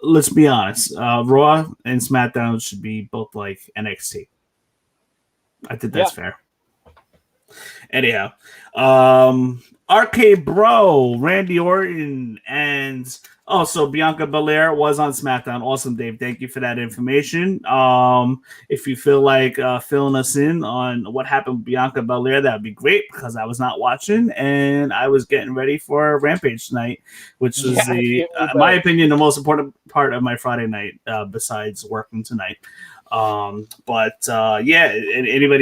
Let's be honest. Raw and SmackDown should be both like NXT. I think that's fair. Anyhow, Arcade Bro, Randy Orton, and also Bianca Belair was on SmackDown. Awesome, Dave. Thank you for that information. If you feel like filling us in on what happened with Bianca Belair, that would be great, because I was not watching and I was getting ready for Rampage tonight, which was my opinion, the most important part of my Friday night, besides working tonight. Anybody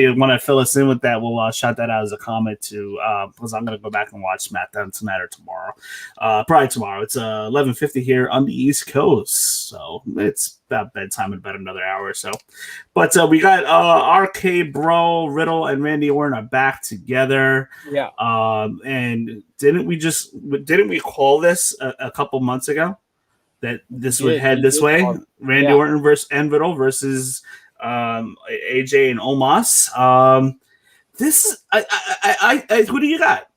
want to fill us in with that, we'll shout that out as a comment too, because I'm going to go back and watch SmackDown tonight or tomorrow. Probably tomorrow. It's 11:50 here on the East Coast, so it's about bedtime in about another hour or so. But we got RK Bro, Riddle, and Randy Orton are back together. Yeah. And didn't we call this a couple months ago? That this would head this way. Randy Orton versus Riddle versus AJ and Omos. Who do you got?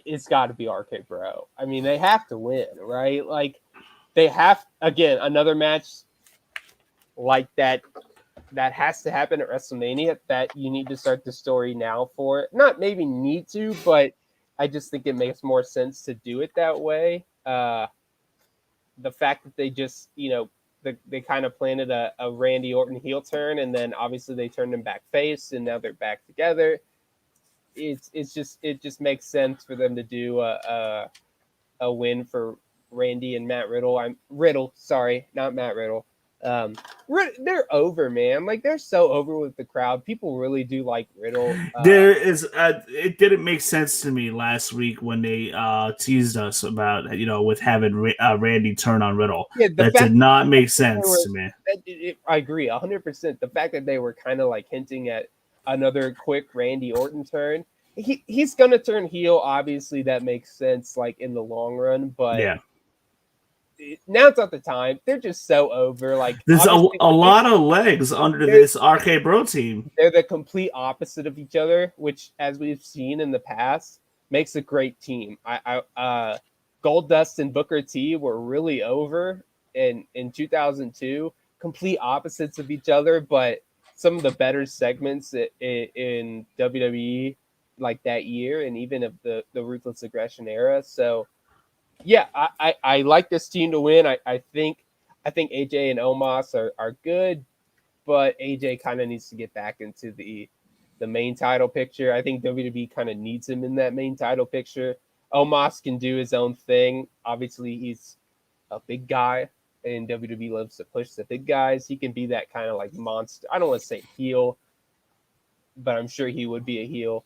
It's got to be RK Bro. I mean, they have to win, right? Like, they have, again, another match like that has to happen at WrestleMania, that you need to start the story now for it. Not maybe need to, but I just think it makes more sense to do it that way. The fact that they just, they kind of planted a Randy Orton heel turn, and then obviously they turned him back face, and now they're back together. It just makes sense for them to do a win for Randy and Matt Riddle. Sorry, not Matt Riddle. They're over, man. Like, they're so over with the crowd. People really do like Riddle. It didn't make sense to me last week when they teased us about with having Randy turn on Riddle. Yeah, that did not make sense to me. I agree 100%. The fact that they were kind of like hinting at another quick Randy Orton turn. He's gonna turn heel. Obviously, that makes sense, like in the long run. But yeah, now it's not the time. They're just so over. Like, there's a lot of legs under this RK Bro team. They're the complete opposite of each other, which, as we've seen in the past, makes a great team. Goldust and Booker T were really over in 2002. Complete opposites of each other, but some of the better segments in WWE like that year, and even of the Ruthless Aggression era. So yeah, I like this team to win. I think AJ and Omos are good, but AJ kind of needs to get back into the main title picture. I think WWE kind of needs him in that main title picture. Omos can do his own thing. Obviously, he's a big guy, and WWE loves to push the big guys. He can be that kind of like monster. I don't want to say heel, but I'm sure he would be a heel.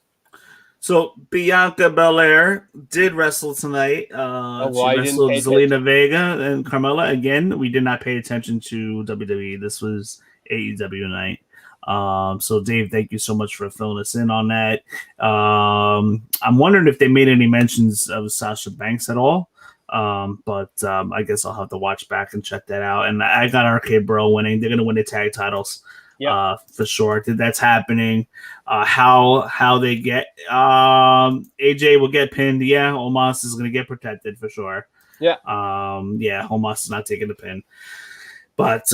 So Bianca Belair did wrestle tonight. She wrestled Zelina Vega and Carmella. Again, we did not pay attention to WWE. This was AEW night. So Dave, thank you so much for filling us in on that. I'm wondering if they made any mentions of Sasha Banks at all. But I guess I'll have to watch back and check that out. And I got RK Bro winning. They're going to win the tag titles. Yep. For sure. That's happening. How they get AJ will get pinned. Yeah, Omos is going to get protected for sure. Yeah. Omos is not taking the pin. But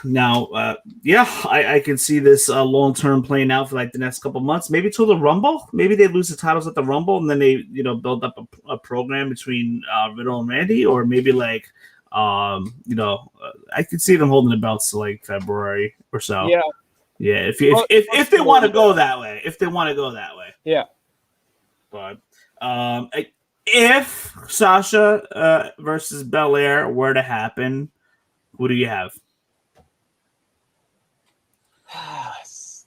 now, I can see this long term playing out for like the next couple months. Maybe till the Rumble. Maybe they lose the titles at the Rumble, and then they build up a program between Riddle and Randy, or maybe like. I could see them holding the belts to like February or so. Yeah. If they want to go that way, Yeah. But if Sasha versus Belair were to happen, who do you have?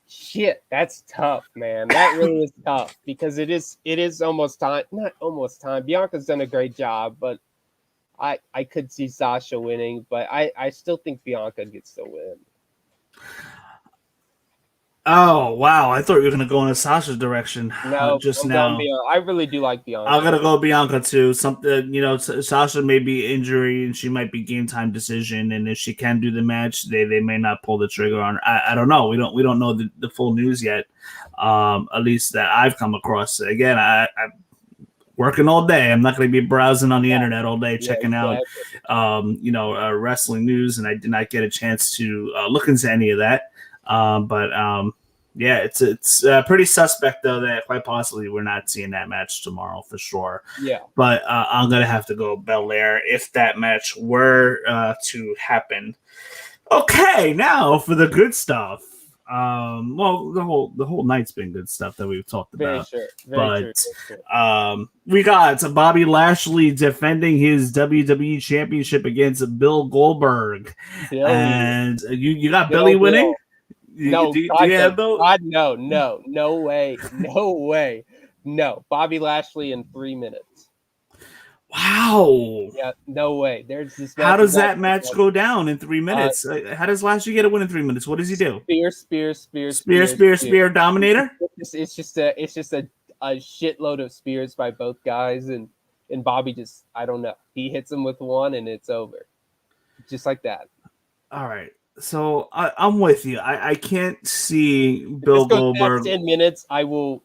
Shit, that's tough, man. That really is tough because it is almost time. Not almost time. Bianca's done a great job, but I could see Sasha winning, but I still think Bianca gets the win. Oh, wow. I thought you were going to go in a Sasha direction. No, just now. I really do like Bianca. I'm going to go Bianca too. Something, Sasha may be injury and she might be game time decision. And if she can do the match, they may not pull the trigger on her. I don't know. We don't know the full news yet. At least that I've come across. Again, I'm working all day. I'm not going to be browsing on the internet all day, checking out, wrestling news. And I did not get a chance to look into any of that. It's pretty suspect though that quite possibly we're not seeing that match tomorrow for sure. Yeah. But I'm gonna have to go Belair if that match were to happen. Okay, now for the good stuff. The whole night's been good stuff that we've talked about. Very true. We got Bobby Lashley defending his WWE Championship against Bill Goldberg, and you got Billy winning. No, God, no way. No, Bobby Lashley in 3 minutes. Wow. Yeah, no way. There's this. How does that match go down in 3 minutes? How does Lashley get a win in 3 minutes? What does he do? Spear, Dominator. It's just a shitload of spears by both guys, and Bobby just, I don't know. He hits him with one, and it's over, just like that. All right. So I'm with you. I can't see Bill Goldberg. 10 minutes. I'll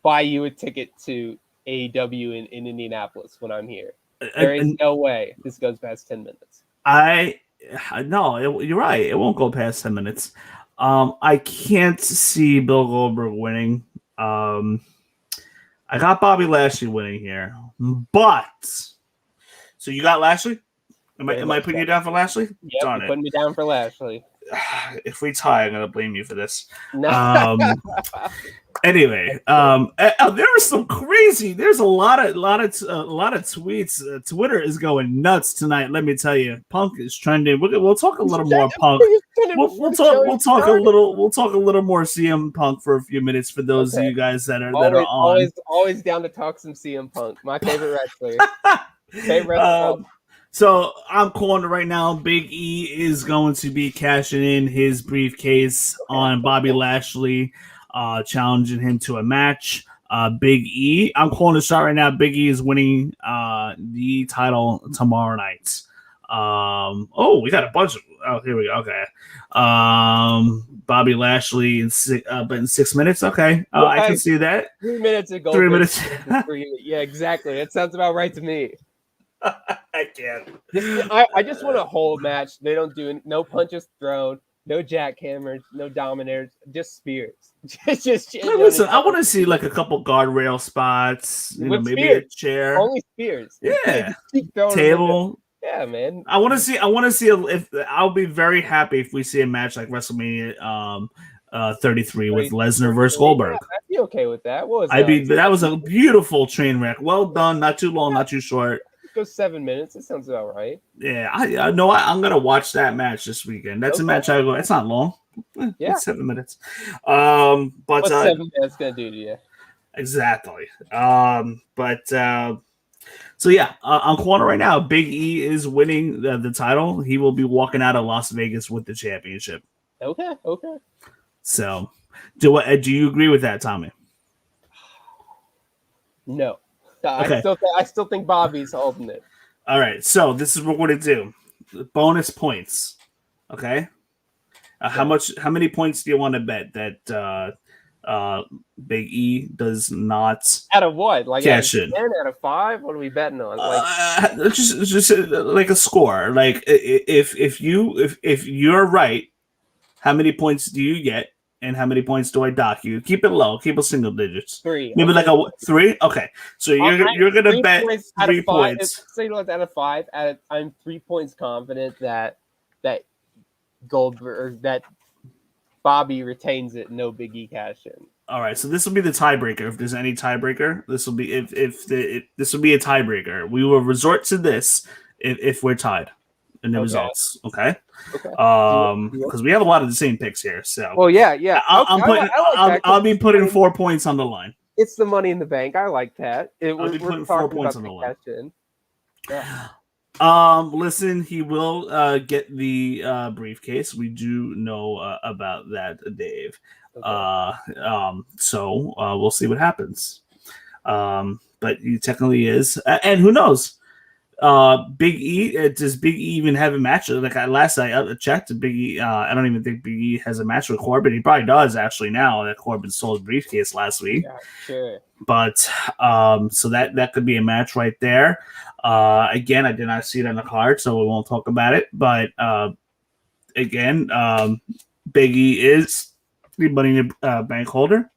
buy you a ticket to AEW in Indianapolis when I'm here. There is no way this goes past 10 minutes. You're right. It won't go past 10 minutes. I can't see Bill Goldberg winning. I got Bobby Lashley winning here, but so you got Lashley? Am I putting you down for Lashley? Yep, Darn you're it. putting me down for Lashley. If we tie, I'm gonna blame you for this. No. Anyway, there was some crazy. There's a lot of tweets. Twitter is going nuts tonight. Let me tell you, Punk is trending. We'll talk a little more Punk. We'll talk a little more CM Punk for a few minutes for those of you guys that are on. Always down to talk some CM Punk. My favorite wrestler. So I'm calling it right now. Big E is going to be cashing in his briefcase on Bobby Lashley, challenging him to a match. Big E, I'm calling the shot right now. Big E is winning the title tomorrow night. We got a bunch of. Oh, here we go. Okay. Bobby Lashley in 6 minutes. Okay. I can see that. 3 minutes ago. 3 minutes. Yeah, exactly. That sounds about right to me. I can't. I just want a whole match. They don't do no punches thrown, no jackhammers, no dominators, just spears. Listen, I want to see like a couple guardrail spots. Maybe spears. A chair. Only spears. Yeah. Table. Yeah, man. I want to see. If I'll be very happy if we see a match like WrestleMania 33 with Lesnar versus Goldberg. Yeah, I'd be okay with that. What was that? That was a beautiful train wreck. Well done. Not too long. Not too short. Go 7 minutes. That sounds about right. Yeah, I know. I'm gonna watch that match this weekend. That's a match I go. It's not long. Yeah, it's 7 minutes. But what's 7 minutes gonna do to you? Exactly. So yeah, I'm calling it right now. Big E is winning the title. He will be walking out of Las Vegas with the championship. Okay. So, do you agree with that, Tommy? No. Okay. I still think Bobby's holding it. All right. So this is what we're going to do. Bonus points. Okay. How many points do you want to bet that Big E does not out of what? Like cash in? 10 out of 5? What are we betting on? Just like a score. Like if you're right, how many points do you get? And how many points do I dock you? Keep it low. Keep it single digits. 3. Maybe like a 3? Okay. So you're going to bet 3 points. Say out of 5. I'm 3 points confident that Goldberg or that Bobby retains it. No Big E cash in. All right. So this will be the tiebreaker. If there's any tiebreaker, this will be this will be a tiebreaker. We will resort to this if we're tied in the results. Okay. Because we have a lot of the same picks here. So. Well, yeah. I'll be putting 4 points on the line. It's the Money in the Bank. I like that. I'll be putting 4 points on the line. Yeah. Listen, he will get the briefcase. We do know about that, Dave. Okay. So we'll see what happens. But he technically is, and who knows? Big E, does Big E even have a match? Like last night I checked, Big E. I don't even think Big E has a match with Corbin. He probably does actually now that Corbin sold his briefcase last week. Yeah, sure. But so that could be a match right there. Again, I did not see it on the card, so we won't talk about it. But again, Big E is the Money in the Bank holder.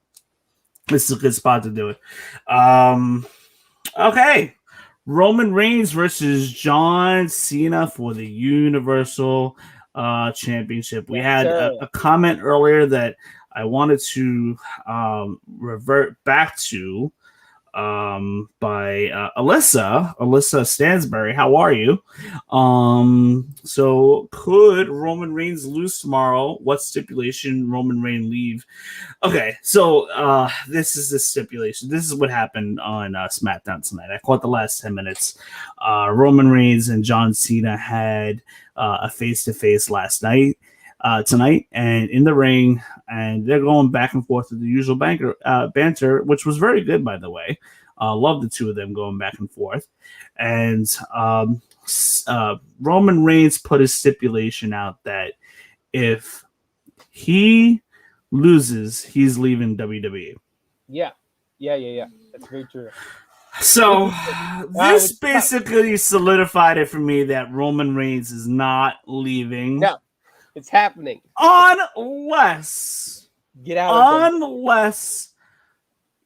This is a good spot to do it. Okay. Roman Reigns versus John Cena for the Universal Championship. We had a comment earlier that I wanted to revert back to by Alyssa Stansbury. How are you? So could Roman Reigns lose tomorrow? What stipulation Roman Reigns leave? Okay, so this is the stipulation. This is what happened on SmackDown tonight. I caught the last 10 minutes. Roman Reigns and John Cena had a face-to-face last night. Tonight and in the ring, and they're going back and forth with the usual banter, which was very good, by the way. Love the two of them going back and forth. And Roman Reigns put his stipulation out that if he loses, he's leaving WWE. Yeah. That's very true. So this basically solidified it for me that Roman Reigns is not leaving. No. It's happening. Unless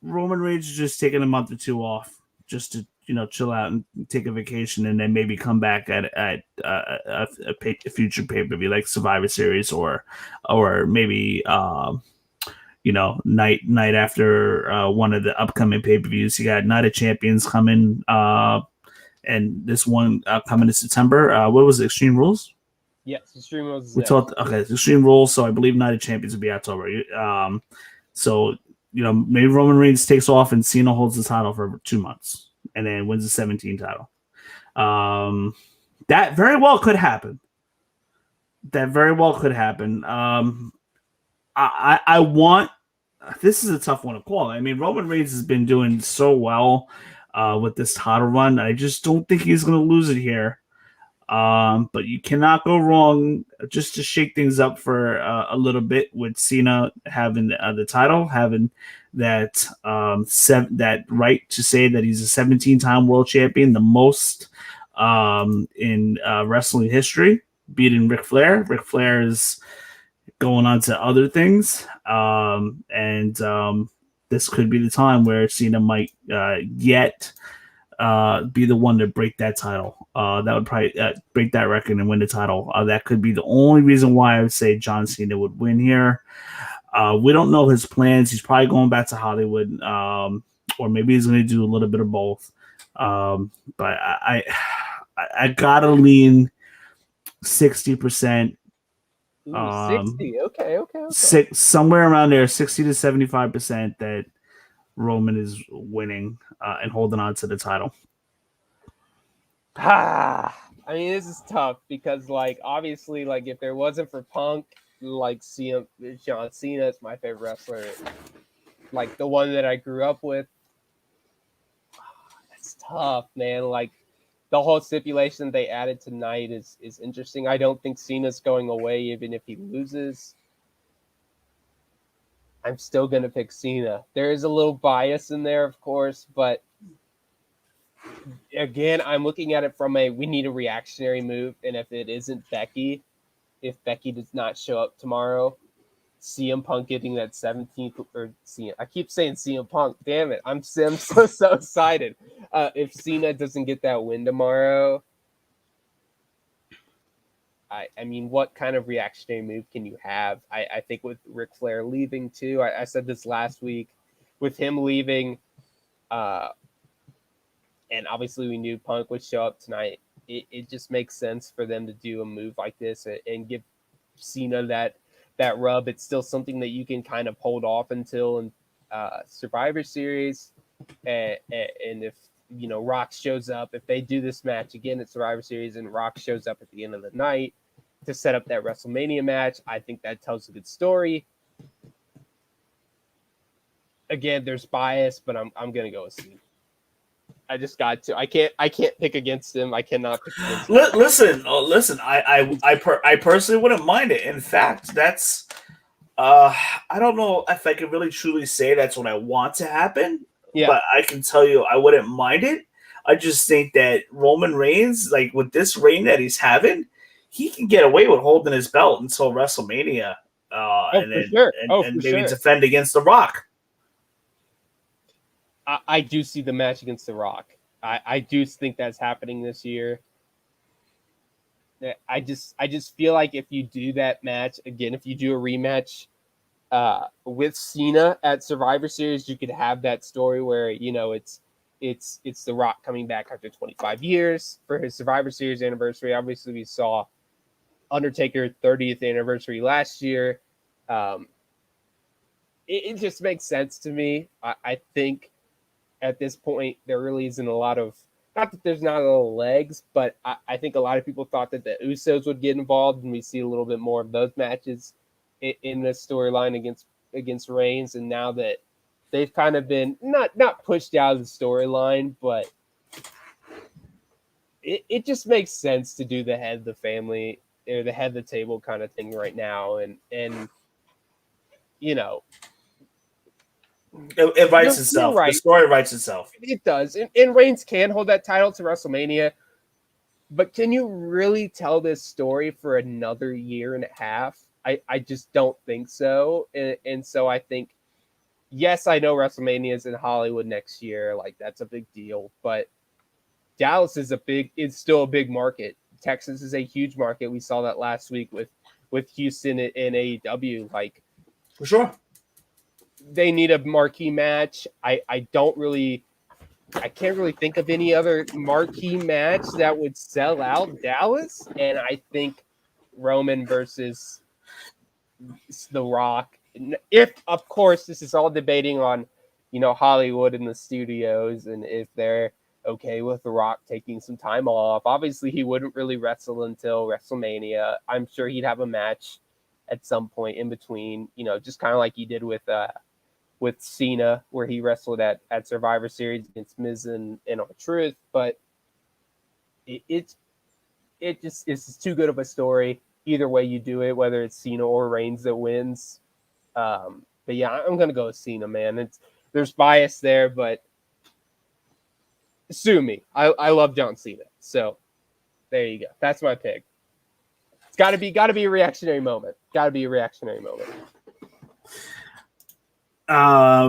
Roman Reigns is just taking a month or two off just to chill out and take a vacation, and then maybe come back at a future pay-per-view like Survivor Series or maybe night after one of the upcoming pay-per-views. You got Night of Champions coming, and this one coming in September. What was it, Extreme Rules? Yes, Extreme Rules. We talked. Okay, Extreme Rules. So I believe Night of Champions will be October. So maybe Roman Reigns takes off and Cena holds the title for 2 months and then wins the 17 title. That very well could happen. I want. This is a tough one to call. I mean, Roman Reigns has been doing so well with this title run. I just don't think he's going to lose it here. But you cannot go wrong just to shake things up for a little bit with Cena having the title, having that that right to say that he's a 17-time world champion, the most in wrestling history, beating Ric Flair. Ric Flair is going on to other things, and this could be the time where Cena might yet be the one to break that title. That would probably break that record and win the title. That could be the only reason why I would say John Cena would win here. We don't know his plans. He's probably going back to Hollywood, or maybe he's going to do a little bit of both. But I gotta lean 60%. 60. Okay. Somewhere around there, 60 to 75% that Roman is winning and holding on to the title. I mean, this is tough because, obviously, if there wasn't for Punk, John Cena is my favorite wrestler. The one that I grew up with. That's tough, man. The whole stipulation they added tonight is interesting. I don't think Cena's going away even if he loses. I'm still going to pick Cena. There is a little bias in there, of course, but again, I'm looking at it from we need a reactionary move, and if it isn't Becky, if Becky does not show up tomorrow, CM Punk getting that 17th, or CM, I keep saying CM Punk, damn it, I'm so excited. If Cena doesn't get that win tomorrow, I mean, what kind of reactionary move can you have? I think with Ric Flair leaving too, I said this last week, with him leaving, and obviously we knew Punk would show up tonight. It just makes sense for them to do a move like this and give Cena that rub. It's still something that you can kind of hold off until in Survivor Series, and if Rock shows up, if they do this match again at Survivor Series and Rock shows up at the end of the night to set up that WrestleMania match, I think that tells a good story. Again, there's bias, but I'm gonna go with Cena. I just got to. I can't pick against him. I cannot pick against him. Listen. I personally wouldn't mind it. In fact, that's I don't know if I can really truly say that's what I want to happen. Yeah. But I can tell you I wouldn't mind it. I just think that Roman Reigns, with this reign that he's having, he can get away with holding his belt until WrestleMania, and maybe defend against The Rock. I do see the match against The Rock. I do think that's happening this year. I just feel like if you do that match again, if you do a rematch with Cena at Survivor Series, you could have that story where it's The Rock coming back after 25 years for his Survivor Series anniversary. Obviously, we saw Undertaker 30th anniversary last year. It just makes sense to me. I think at this point there really isn't a lot of, not that there's not a lot of legs, but I think a lot of people thought that the Usos would get involved, and we see a little bit more of those matches in this storyline against Reigns. And now that they've kind of been not pushed out of the storyline, but it just makes sense to do the head of the family or the head of the table kind of thing right now. And it writes itself. Right. The story writes itself. It does. And Reigns can hold that title to WrestleMania, but can you really tell this story for another year and a half? I just don't think so. And so I think yes, I know WrestleMania is in Hollywood next year. Like, that's a big deal. But Dallas is still a big market. Texas is a huge market. We saw that last week with Houston and AEW. Like, For sure. they need a marquee match. I can't really think of any other marquee match that would sell out Dallas. And I think Roman versus The Rock. If, of course, this is all debating on, Hollywood and the studios, and if they're okay with The Rock taking some time off. Obviously, he wouldn't really wrestle until WrestleMania. I'm sure he'd have a match at some point in between, just kind of like he did with Cena, where he wrestled at Survivor Series against Miz and R-Truth. But it's just too good of a story. Either way you do it, whether it's Cena or Reigns that wins. But yeah, I'm gonna go with Cena, man. There's bias there, but sue me. I love John Cena. So there you go. That's my pick. It's gotta be a reactionary moment.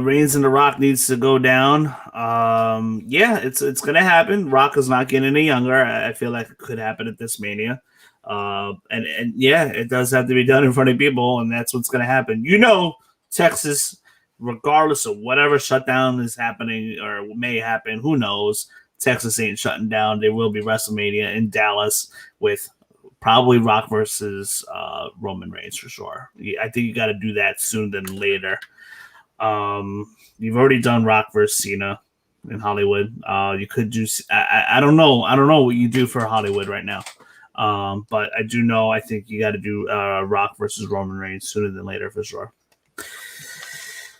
Reigns and The Rock needs to go down. Yeah, it's gonna happen. Rock is not getting any younger. I feel like it could happen at this Mania. And yeah, it does have to be done in front of people, and that's what's gonna happen. Texas, regardless of whatever shutdown is happening or may happen, who knows? Texas ain't shutting down. There will be WrestleMania in Dallas with probably Rock versus Roman Reigns for sure. I think you got to do that sooner than later. You've already done Rock versus Cena in Hollywood. You could do. I don't know. I don't know what you do for Hollywood right now. But I think you got to do Rock versus Roman Reigns sooner than later for sure.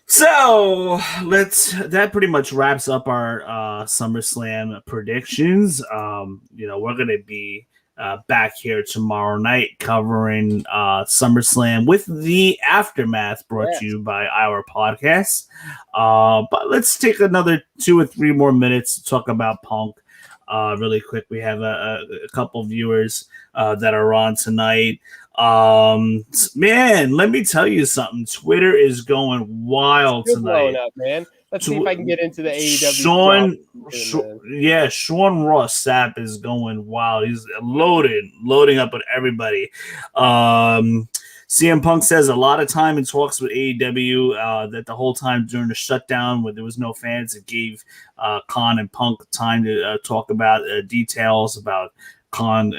So that pretty much wraps up our SummerSlam predictions. We're gonna be back here tomorrow night covering SummerSlam with the aftermath brought to you by our podcast. But let's take another 2 or 3 more minutes to talk about Punk really quick. We have a couple viewers that are on tonight. Man, let me tell you something. Twitter is going wild tonight. Up, man. Let's see if I can get into the AEW. Sean Ross Sapp is going wild. He's loading up with everybody. CM Punk says a lot of time in talks with AEW that the whole time during the shutdown when there was no fans, it gave Khan and Punk time to talk about details about Khan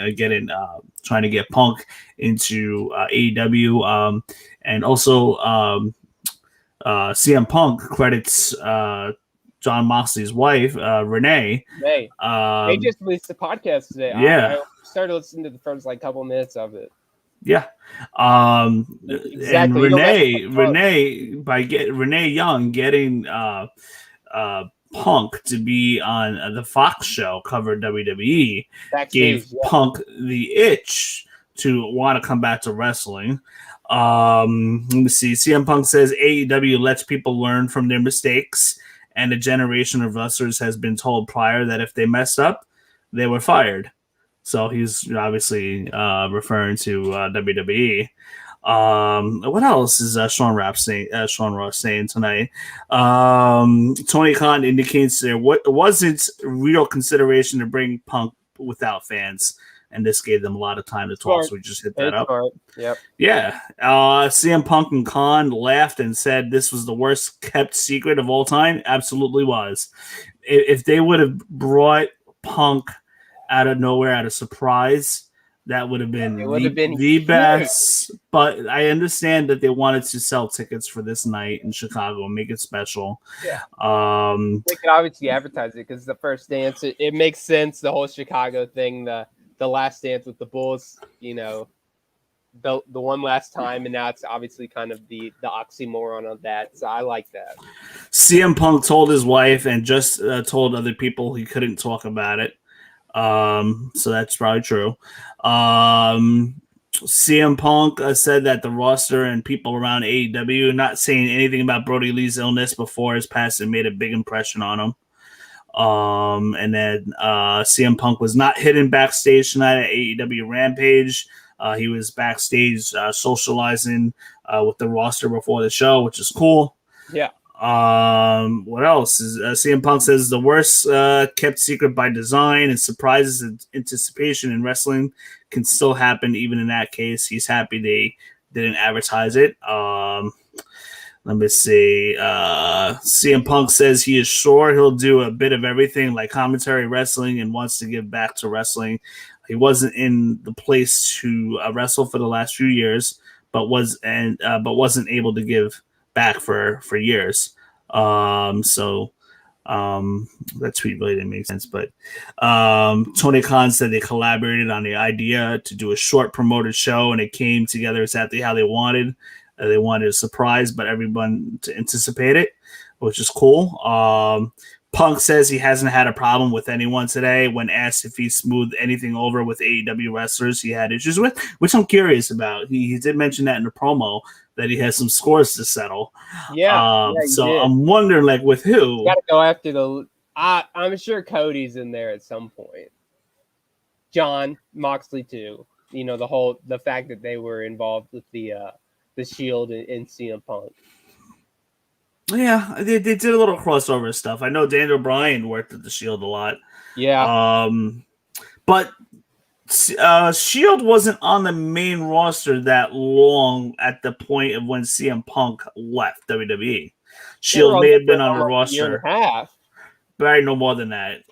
trying to get Punk into AEW. And also CM Punk credits John Moxley's wife, Renee. They just released the podcast today. Yeah. I started listening to the first couple minutes of it. Yeah. Exactly. And Renee Young getting Punk to be on the Fox show covered WWE gave Punk the itch to want to come back to wrestling. Let me see. CM Punk says AEW lets people learn from their mistakes, and a generation of wrestlers has been told prior that if they messed up, they were fired. So he's obviously referring to WWE. What else is Sean Ross saying tonight? Tony Khan indicates there wasn't real consideration to bring Punk without fans, and this gave them a lot of time to talk. So we just hit that up. Yep. Yeah. CM Punk and Khan laughed and said this was the worst kept secret of all time. Absolutely was. If they would have brought Punk out of nowhere, out of surprise, that would have been the best. But I understand that they wanted to sell tickets for this night in Chicago and make it special. Yeah. They could obviously advertise it because the first dance, it makes sense. The whole Chicago thing, the last dance with the Bulls, the one last time, and now it's obviously kind of the oxymoron of that. So I like that. CM Punk told his wife and just told other people he couldn't talk about it. So that's probably true. CM Punk said that the roster and people around AEW not saying anything about Brody Lee's illness before his passing made a big impression on him. And then CM Punk was not hidden backstage tonight at AEW Rampage. He was backstage socializing with the roster before the show, which is cool. Yeah. What else? CM Punk says the worst kept secret by design, and surprises and anticipation in wrestling can still happen even in that case. He's happy they didn't advertise it. Let me see. CM Punk says he is sure he'll do a bit of everything like commentary wrestling and wants to give back to wrestling. He wasn't in the place to wrestle for the last few years, but wasn't able to give back for years. That tweet really didn't make sense. But Tony Khan said they collaborated on the idea to do a short promoted show, and it came together exactly how they wanted. They wanted a surprise, but everyone to anticipate it, which is cool. Punk says he hasn't had a problem with anyone today. When asked if he smoothed anything over with AEW wrestlers he had issues with, which I'm curious about. He did mention that in the promo that he has some scores to settle. Yeah. So did. I'm wondering, like, with who? You got to go after the. I'm sure Cody's in there at some point. John Moxley too. You know, the fact that they were involved with the Shield and CM Punk. Yeah, they did a little crossover stuff. I know Daniel Bryan worked at the Shield a lot. Yeah. But Shield wasn't on the main roster that long at the point of when CM Punk left WWE. Shield may have been on the roster. A year and a half. But I know more than that.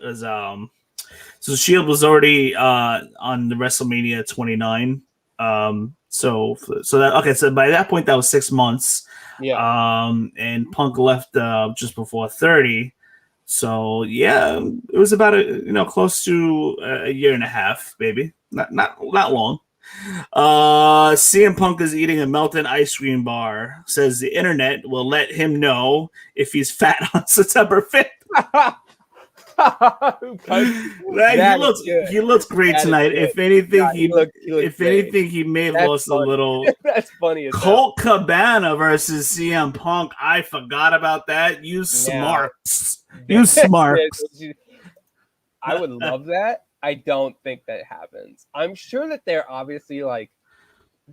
So Shield was already on the WrestleMania 29. So by that point that was 6 months. Yeah. And Punk left just before 30. So yeah, it was about close to a year and a half, maybe. Not long. CM Punk is eating a melted ice cream bar. Says the internet will let him know if he's fat on September 5th. He looks great tonight. If anything, he may have lost a little. That's funny. Colt Cabana versus CM Punk. I forgot about that. You smarks. I would love that. I don't think that happens. I'm sure that they're obviously like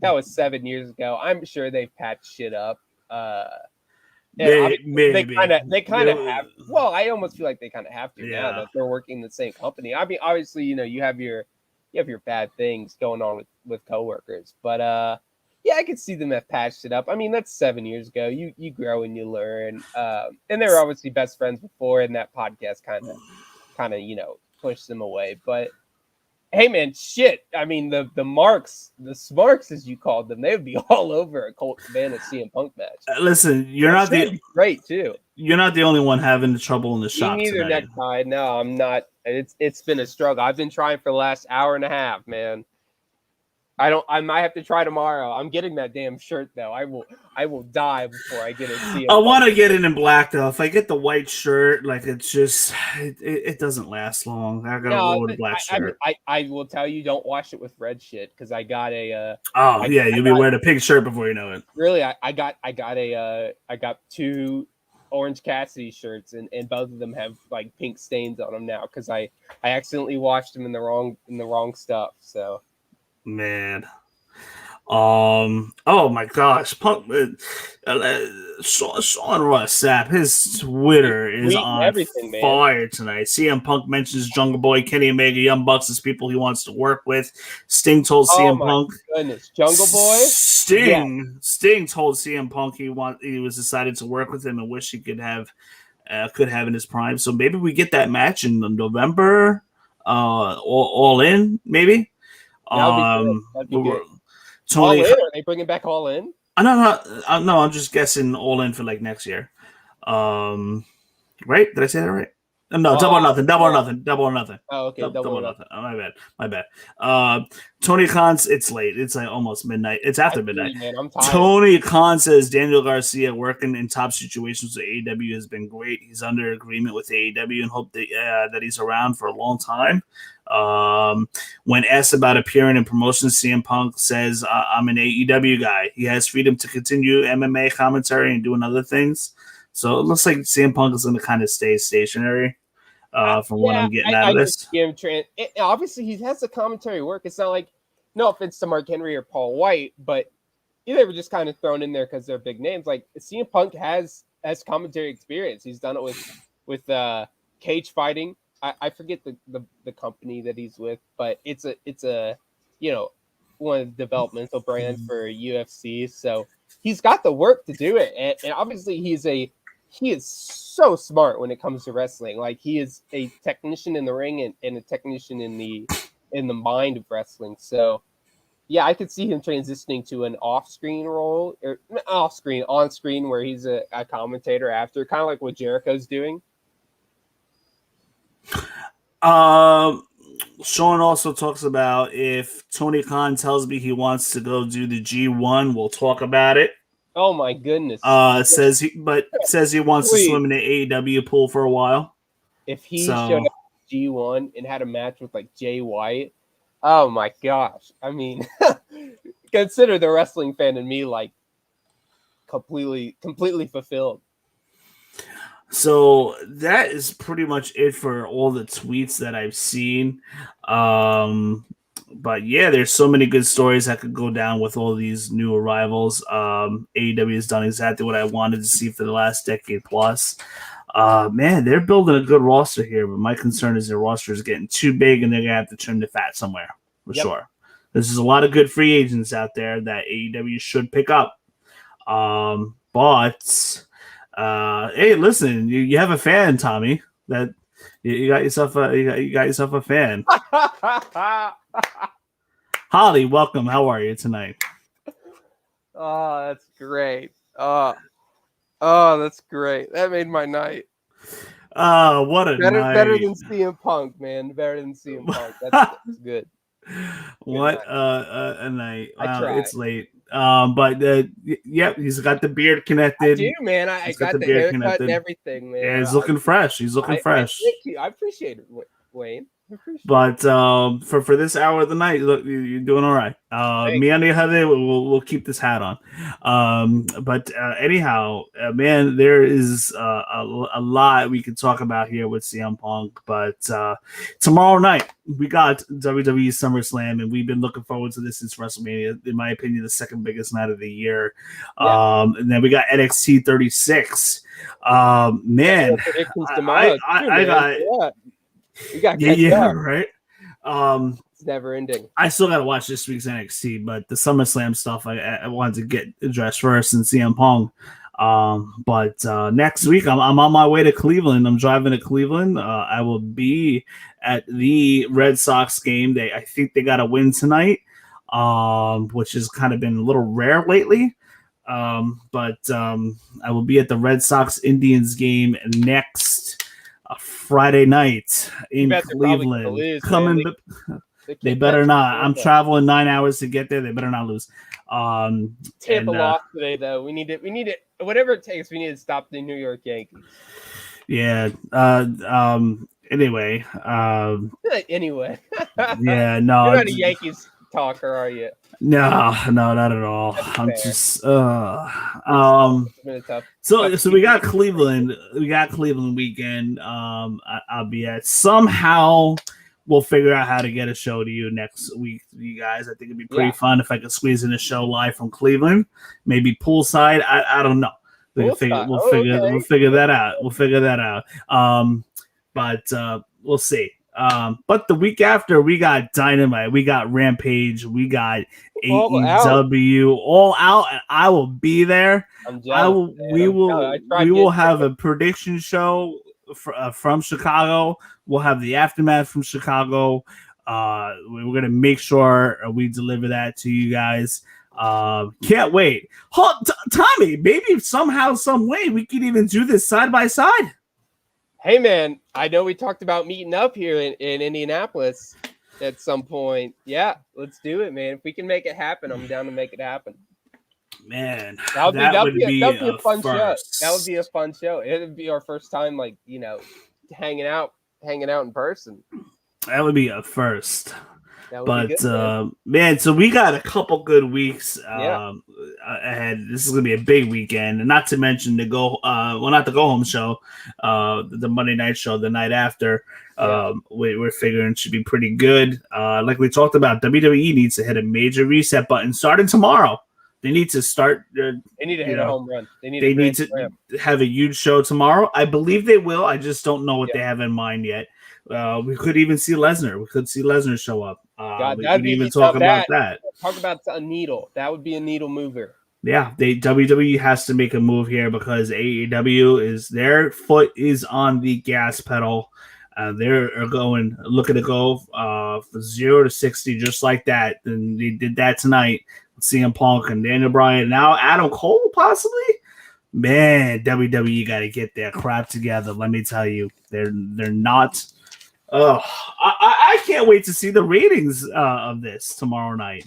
that was 7 years ago. I'm sure they've patched shit up. Maybe. They kind of have. Well, I almost feel like they kind of have to now that they're working in the same company. I mean, obviously, you have your bad things going on with coworkers, but I could see them have patched it up. I mean, that's 7 years ago. You grow and you learn, and they were obviously best friends before, and that podcast kind of pushed them away. But hey, man, shit. I mean, the Smarks, as you called them, they would be all over a Colt Cabana CM Punk match. Listen, great too. You're not the only one having the trouble in the shop. Me neither, Necktie. No, I'm not. It's been a struggle. I've been trying for the last hour and a half, man. I might have to try tomorrow. I'm getting that damn shirt though. I will die before I get it. I want to get it in black though. If I get the white shirt, like it's just it doesn't last long. I gotta roll with a black shirt. I will tell you, don't wash it with red shit because I got a. You'll be wearing a pink shirt before you know it. Really, I got 2 Orange Cassidy shirts and both of them have like pink stains on them now because I accidentally washed them in the wrong stuff. So. Man. Oh my gosh. Punk Sean Ross Sapp, his Twitter is on fire tonight. CM Punk mentions Jungle Boy, Kenny Omega, Young Bucks as people he wants to work with. Sting told CM Punk. Goodness, Jungle Boy? Sting told CM Punk he was excited to work with him and wish he could have in his prime. So maybe we get that match in November. All in, maybe. That'd be good. Tony, All In? Are they bringing back All In? No, I'm just guessing All In for like next year. Right? Did I say that right? No, double or nothing. Oh, okay. Double or nothing. Oh, my bad. Tony Khan, it's late. It's like almost midnight. It's after midnight. Man, I'm tired. Tony Khan says Daniel Garcia working in top situations with AEW has been great. He's under agreement with AEW and hope that he's around for a long time. When asked about appearing in promotions, CM Punk says, I'm an AEW guy. He has freedom to continue MMA commentary and doing other things. So it looks like CM Punk is going to kind of stay stationary. From what I'm getting out of this. Obviously, he has the commentary work. It's not like, no offense to Mark Henry or Paul White, but they were just kind of thrown in there because they're big names. Like CM Punk has has commentary experience. He's done it with cage fighting. I forget the company that he's with, but it's a one of the developmental brands for UFC. So he's got the work to do it, and obviously he is so smart when it comes to wrestling. Like, he is a technician in the ring and a technician in the mind of wrestling. So yeah, I could see him transitioning to an on-screen where he's a commentator after, kind of like what Jericho's doing. Sean also talks about if Tony Khan tells me he wants to go do the G1, we'll talk about it. Oh my goodness! Says he wants to swim in the AEW pool for a while. If he showed up at G1 and had a match with like Jay White, oh my gosh! I mean, consider the wrestling fan in me like completely fulfilled. So that is pretty much it for all the tweets that I've seen. But yeah, there's so many good stories that could go down with all these new arrivals. AEW has done exactly what I wanted to see for the last decade plus. Man, they're building a good roster here, but my concern is their roster is getting too big and they're going to have to trim the fat somewhere, for sure. There's a lot of good free agents out there that AEW should pick up. But hey, listen, you have a fan, Tommy. That you got yourself a fan. Holly, welcome. How are you tonight? Oh, that's great. Oh, that's great. That made my night. What a night. Better than CM Punk, man. Better than CM Punk. That's good. What a night. Wow, it's late. Yep, he's got the beard connected. I do, man. I got the haircut connected and everything, man. Yeah, he's looking fresh. He's looking fresh. Thank you. I appreciate it, Wayne. But for this hour of the night, look, you're doing all right. Me on the other, we'll keep this hat on. But anyhow, man, there is a lot we can talk about here with CM Punk. But tomorrow night we got WWE Summerslam, and we've been looking forward to this since WrestleMania. In my opinion, the second biggest night of the year. Yeah. And then we got NXT 36. Man, I got. You got right. It's never ending. I still got to watch this week's NXT, but the SummerSlam stuff I wanted to get addressed first and CM Punk. But next week I'm on my way to Cleveland. I'm driving to Cleveland. I will be at the Red Sox game. I think they got a win tonight, which has kind of been a little rare lately. But I will be at the Red Sox Indians game next Friday night in Cleveland. They better not. I'm traveling 9 hours to get there. They better not lose. Tampa lost today, though. We need it. Whatever it takes, we need to stop the New York Yankees. Yeah. Anyway. Anyway. Yeah. No. You're not a Yankees talker, are you? No, not at all. I'm just so we got Cleveland. We got Cleveland weekend. I'll be at. Somehow we'll figure out how to get a show to you next week, you guys. I think it'd be pretty fun if I could squeeze in a show live from Cleveland, maybe poolside. I don't know. We'll figure that out. We'll figure that out. But we'll see. But the week after, we got Dynamite, we got Rampage, we got AEW all out, and I will be there. We will have a prediction show from Chicago. We'll have the aftermath from Chicago. We're gonna make sure we deliver that to you guys. Can't wait. Tommy, maybe somehow, some way, we could even do this side by side. Hey, man, I know we talked about meeting up here in Indianapolis at some point. Yeah, let's do it, man. If we can make it happen, I'm down to make it happen. Man, that would be a fun show. That would be a fun show. It would be our first time, hanging out in person. That would be a first. But good, man, so we got a couple good weeks ahead. This is gonna be a big weekend, and not to mention not the go home show, the Monday night show the night after. We're figuring should be pretty good. Like we talked about, WWE needs to hit a major reset button starting tomorrow. They need to start. They need to hit a home run. They need to have a huge show tomorrow. I believe they will. I just don't know what they have in mind yet. We could even see Lesnar. We could see Lesnar show up. We could even talk about that. Talk about a needle. That would be a needle mover. Yeah, WWE has to make a move here because AEW is their foot is on the gas pedal. They're looking to go for 0 to 60 just like that. And they did that tonight with CM Punk and Daniel Bryan. Now Adam Cole possibly. Man, WWE got to get their crap together. Let me tell you, they're not. I can't wait to see the ratings of this tomorrow night.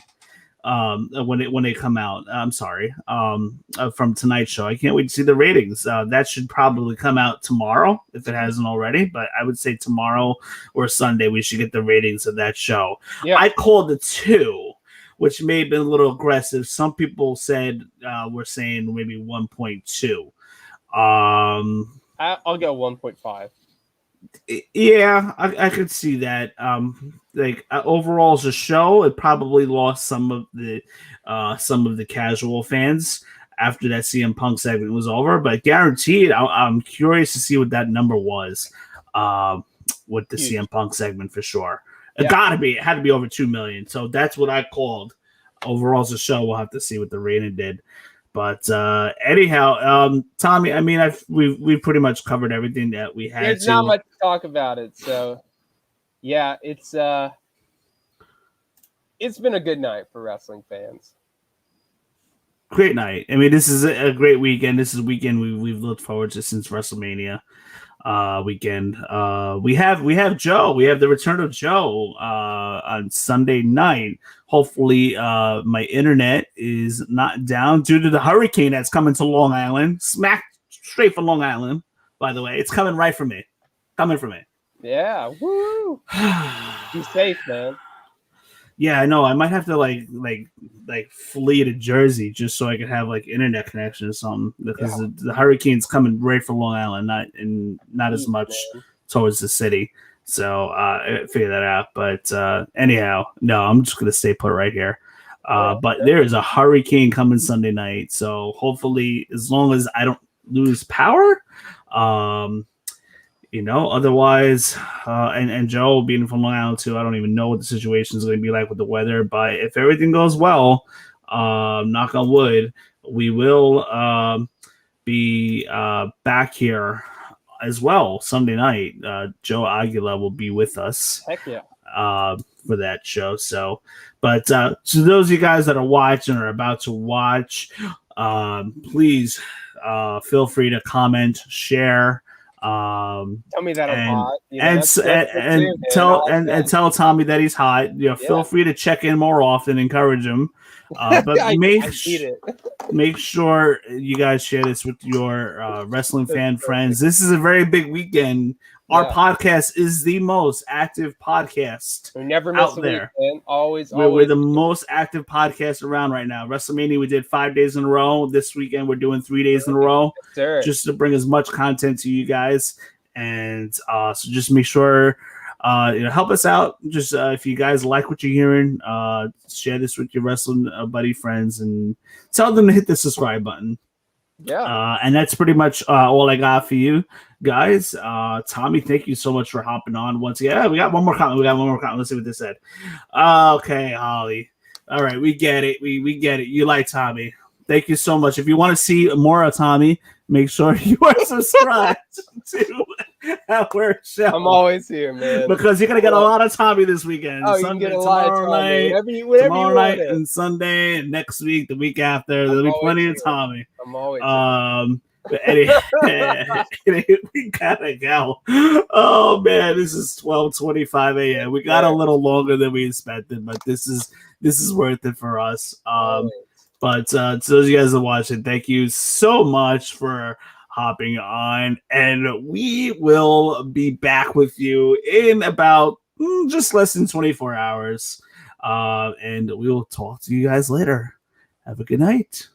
When they come out, I'm sorry, from tonight's show. I can't wait to see the ratings. That should probably come out tomorrow if it hasn't already. But I would say tomorrow or Sunday we should get the ratings of that show. Yeah. I called it 2, which may have been a little aggressive. Some people said we're saying maybe 1.2. I'll go 1.5. Yeah, I could see that. Overall as a show, it probably lost some of the casual fans after that CM Punk segment was over. But guaranteed, I'm curious to see what that number was with the CM Punk segment for sure. It had to be over 2 million. So that's what I called. Overall as a show, we'll have to see what the rating did. But anyhow, Tommy, I mean, we've pretty much covered everything that we had. There's not much to talk about it, so yeah, it's been a good night for wrestling fans. Great night. I mean, this is a great weekend. This is a weekend we've looked forward to since WrestleMania weekend. We have Joe. We have the return of Joe on Sunday night. Hopefully, my internet is not down due to the hurricane that's coming to Long Island. Smack straight from Long Island, by the way. It's coming right for me. Yeah. Woo. Be safe, man. Yeah, I know. I might have to like flee to Jersey just so I can have like internet connection or something because the hurricane's coming right for Long Island, not as much towards the city. So figure that out. But anyhow, no, I'm just gonna stay put right here. But there is a hurricane coming Sunday night, so hopefully, as long as I don't lose power, otherwise, and Joe being from Long Island too, I don't even know what the situation is going to be like with the weather. But if everything goes well, knock on wood, we will be back here as well Sunday night. Joe Aguila will be with us. Heck yeah. For that show. So, but to those of you guys that are watching or about to watch, please feel free to comment, share. Tell me that I'm hot. And tell Tommy that he's hot. Feel free to check in more often, encourage him. But make sure you guys share this with your wrestling fan friends. This is a very big weekend. Our podcast is the most active podcast. We never miss out there. Weekend. Always. We're the most active podcast around right now. WrestleMania, we did 5 days in a row. This weekend, we're doing 3 days in a row, just to bring as much content to you guys. And so just make sure, help us out. Just if you guys like what you're hearing, share this with your wrestling buddy friends and tell them to hit the subscribe button. Yeah. And that's pretty much all I got for you guys. Tommy, thank you so much for hopping on once again. Yeah, we got one more comment. Let's see what this said. Okay, Holly. All right, we get it. We get it. You like Tommy. Thank you so much. If you want to see more of Tommy, make sure you are subscribed to our show. I'm always here, man. Because you're going to get a lot of Tommy this weekend. Oh, Sunday, you can get a lot of Tommy. Tomorrow night and Sunday and next week, the week after. There'll be plenty of Tommy. I'm always but anyway, we gotta go. Oh man, this is 12:25 a.m. We got a little longer than we expected, but this is worth it for us. But to those of you guys that are watching, thank you so much for hopping on, and we will be back with you in about just less than 24 hours. And we will talk to you guys later. Have a good night.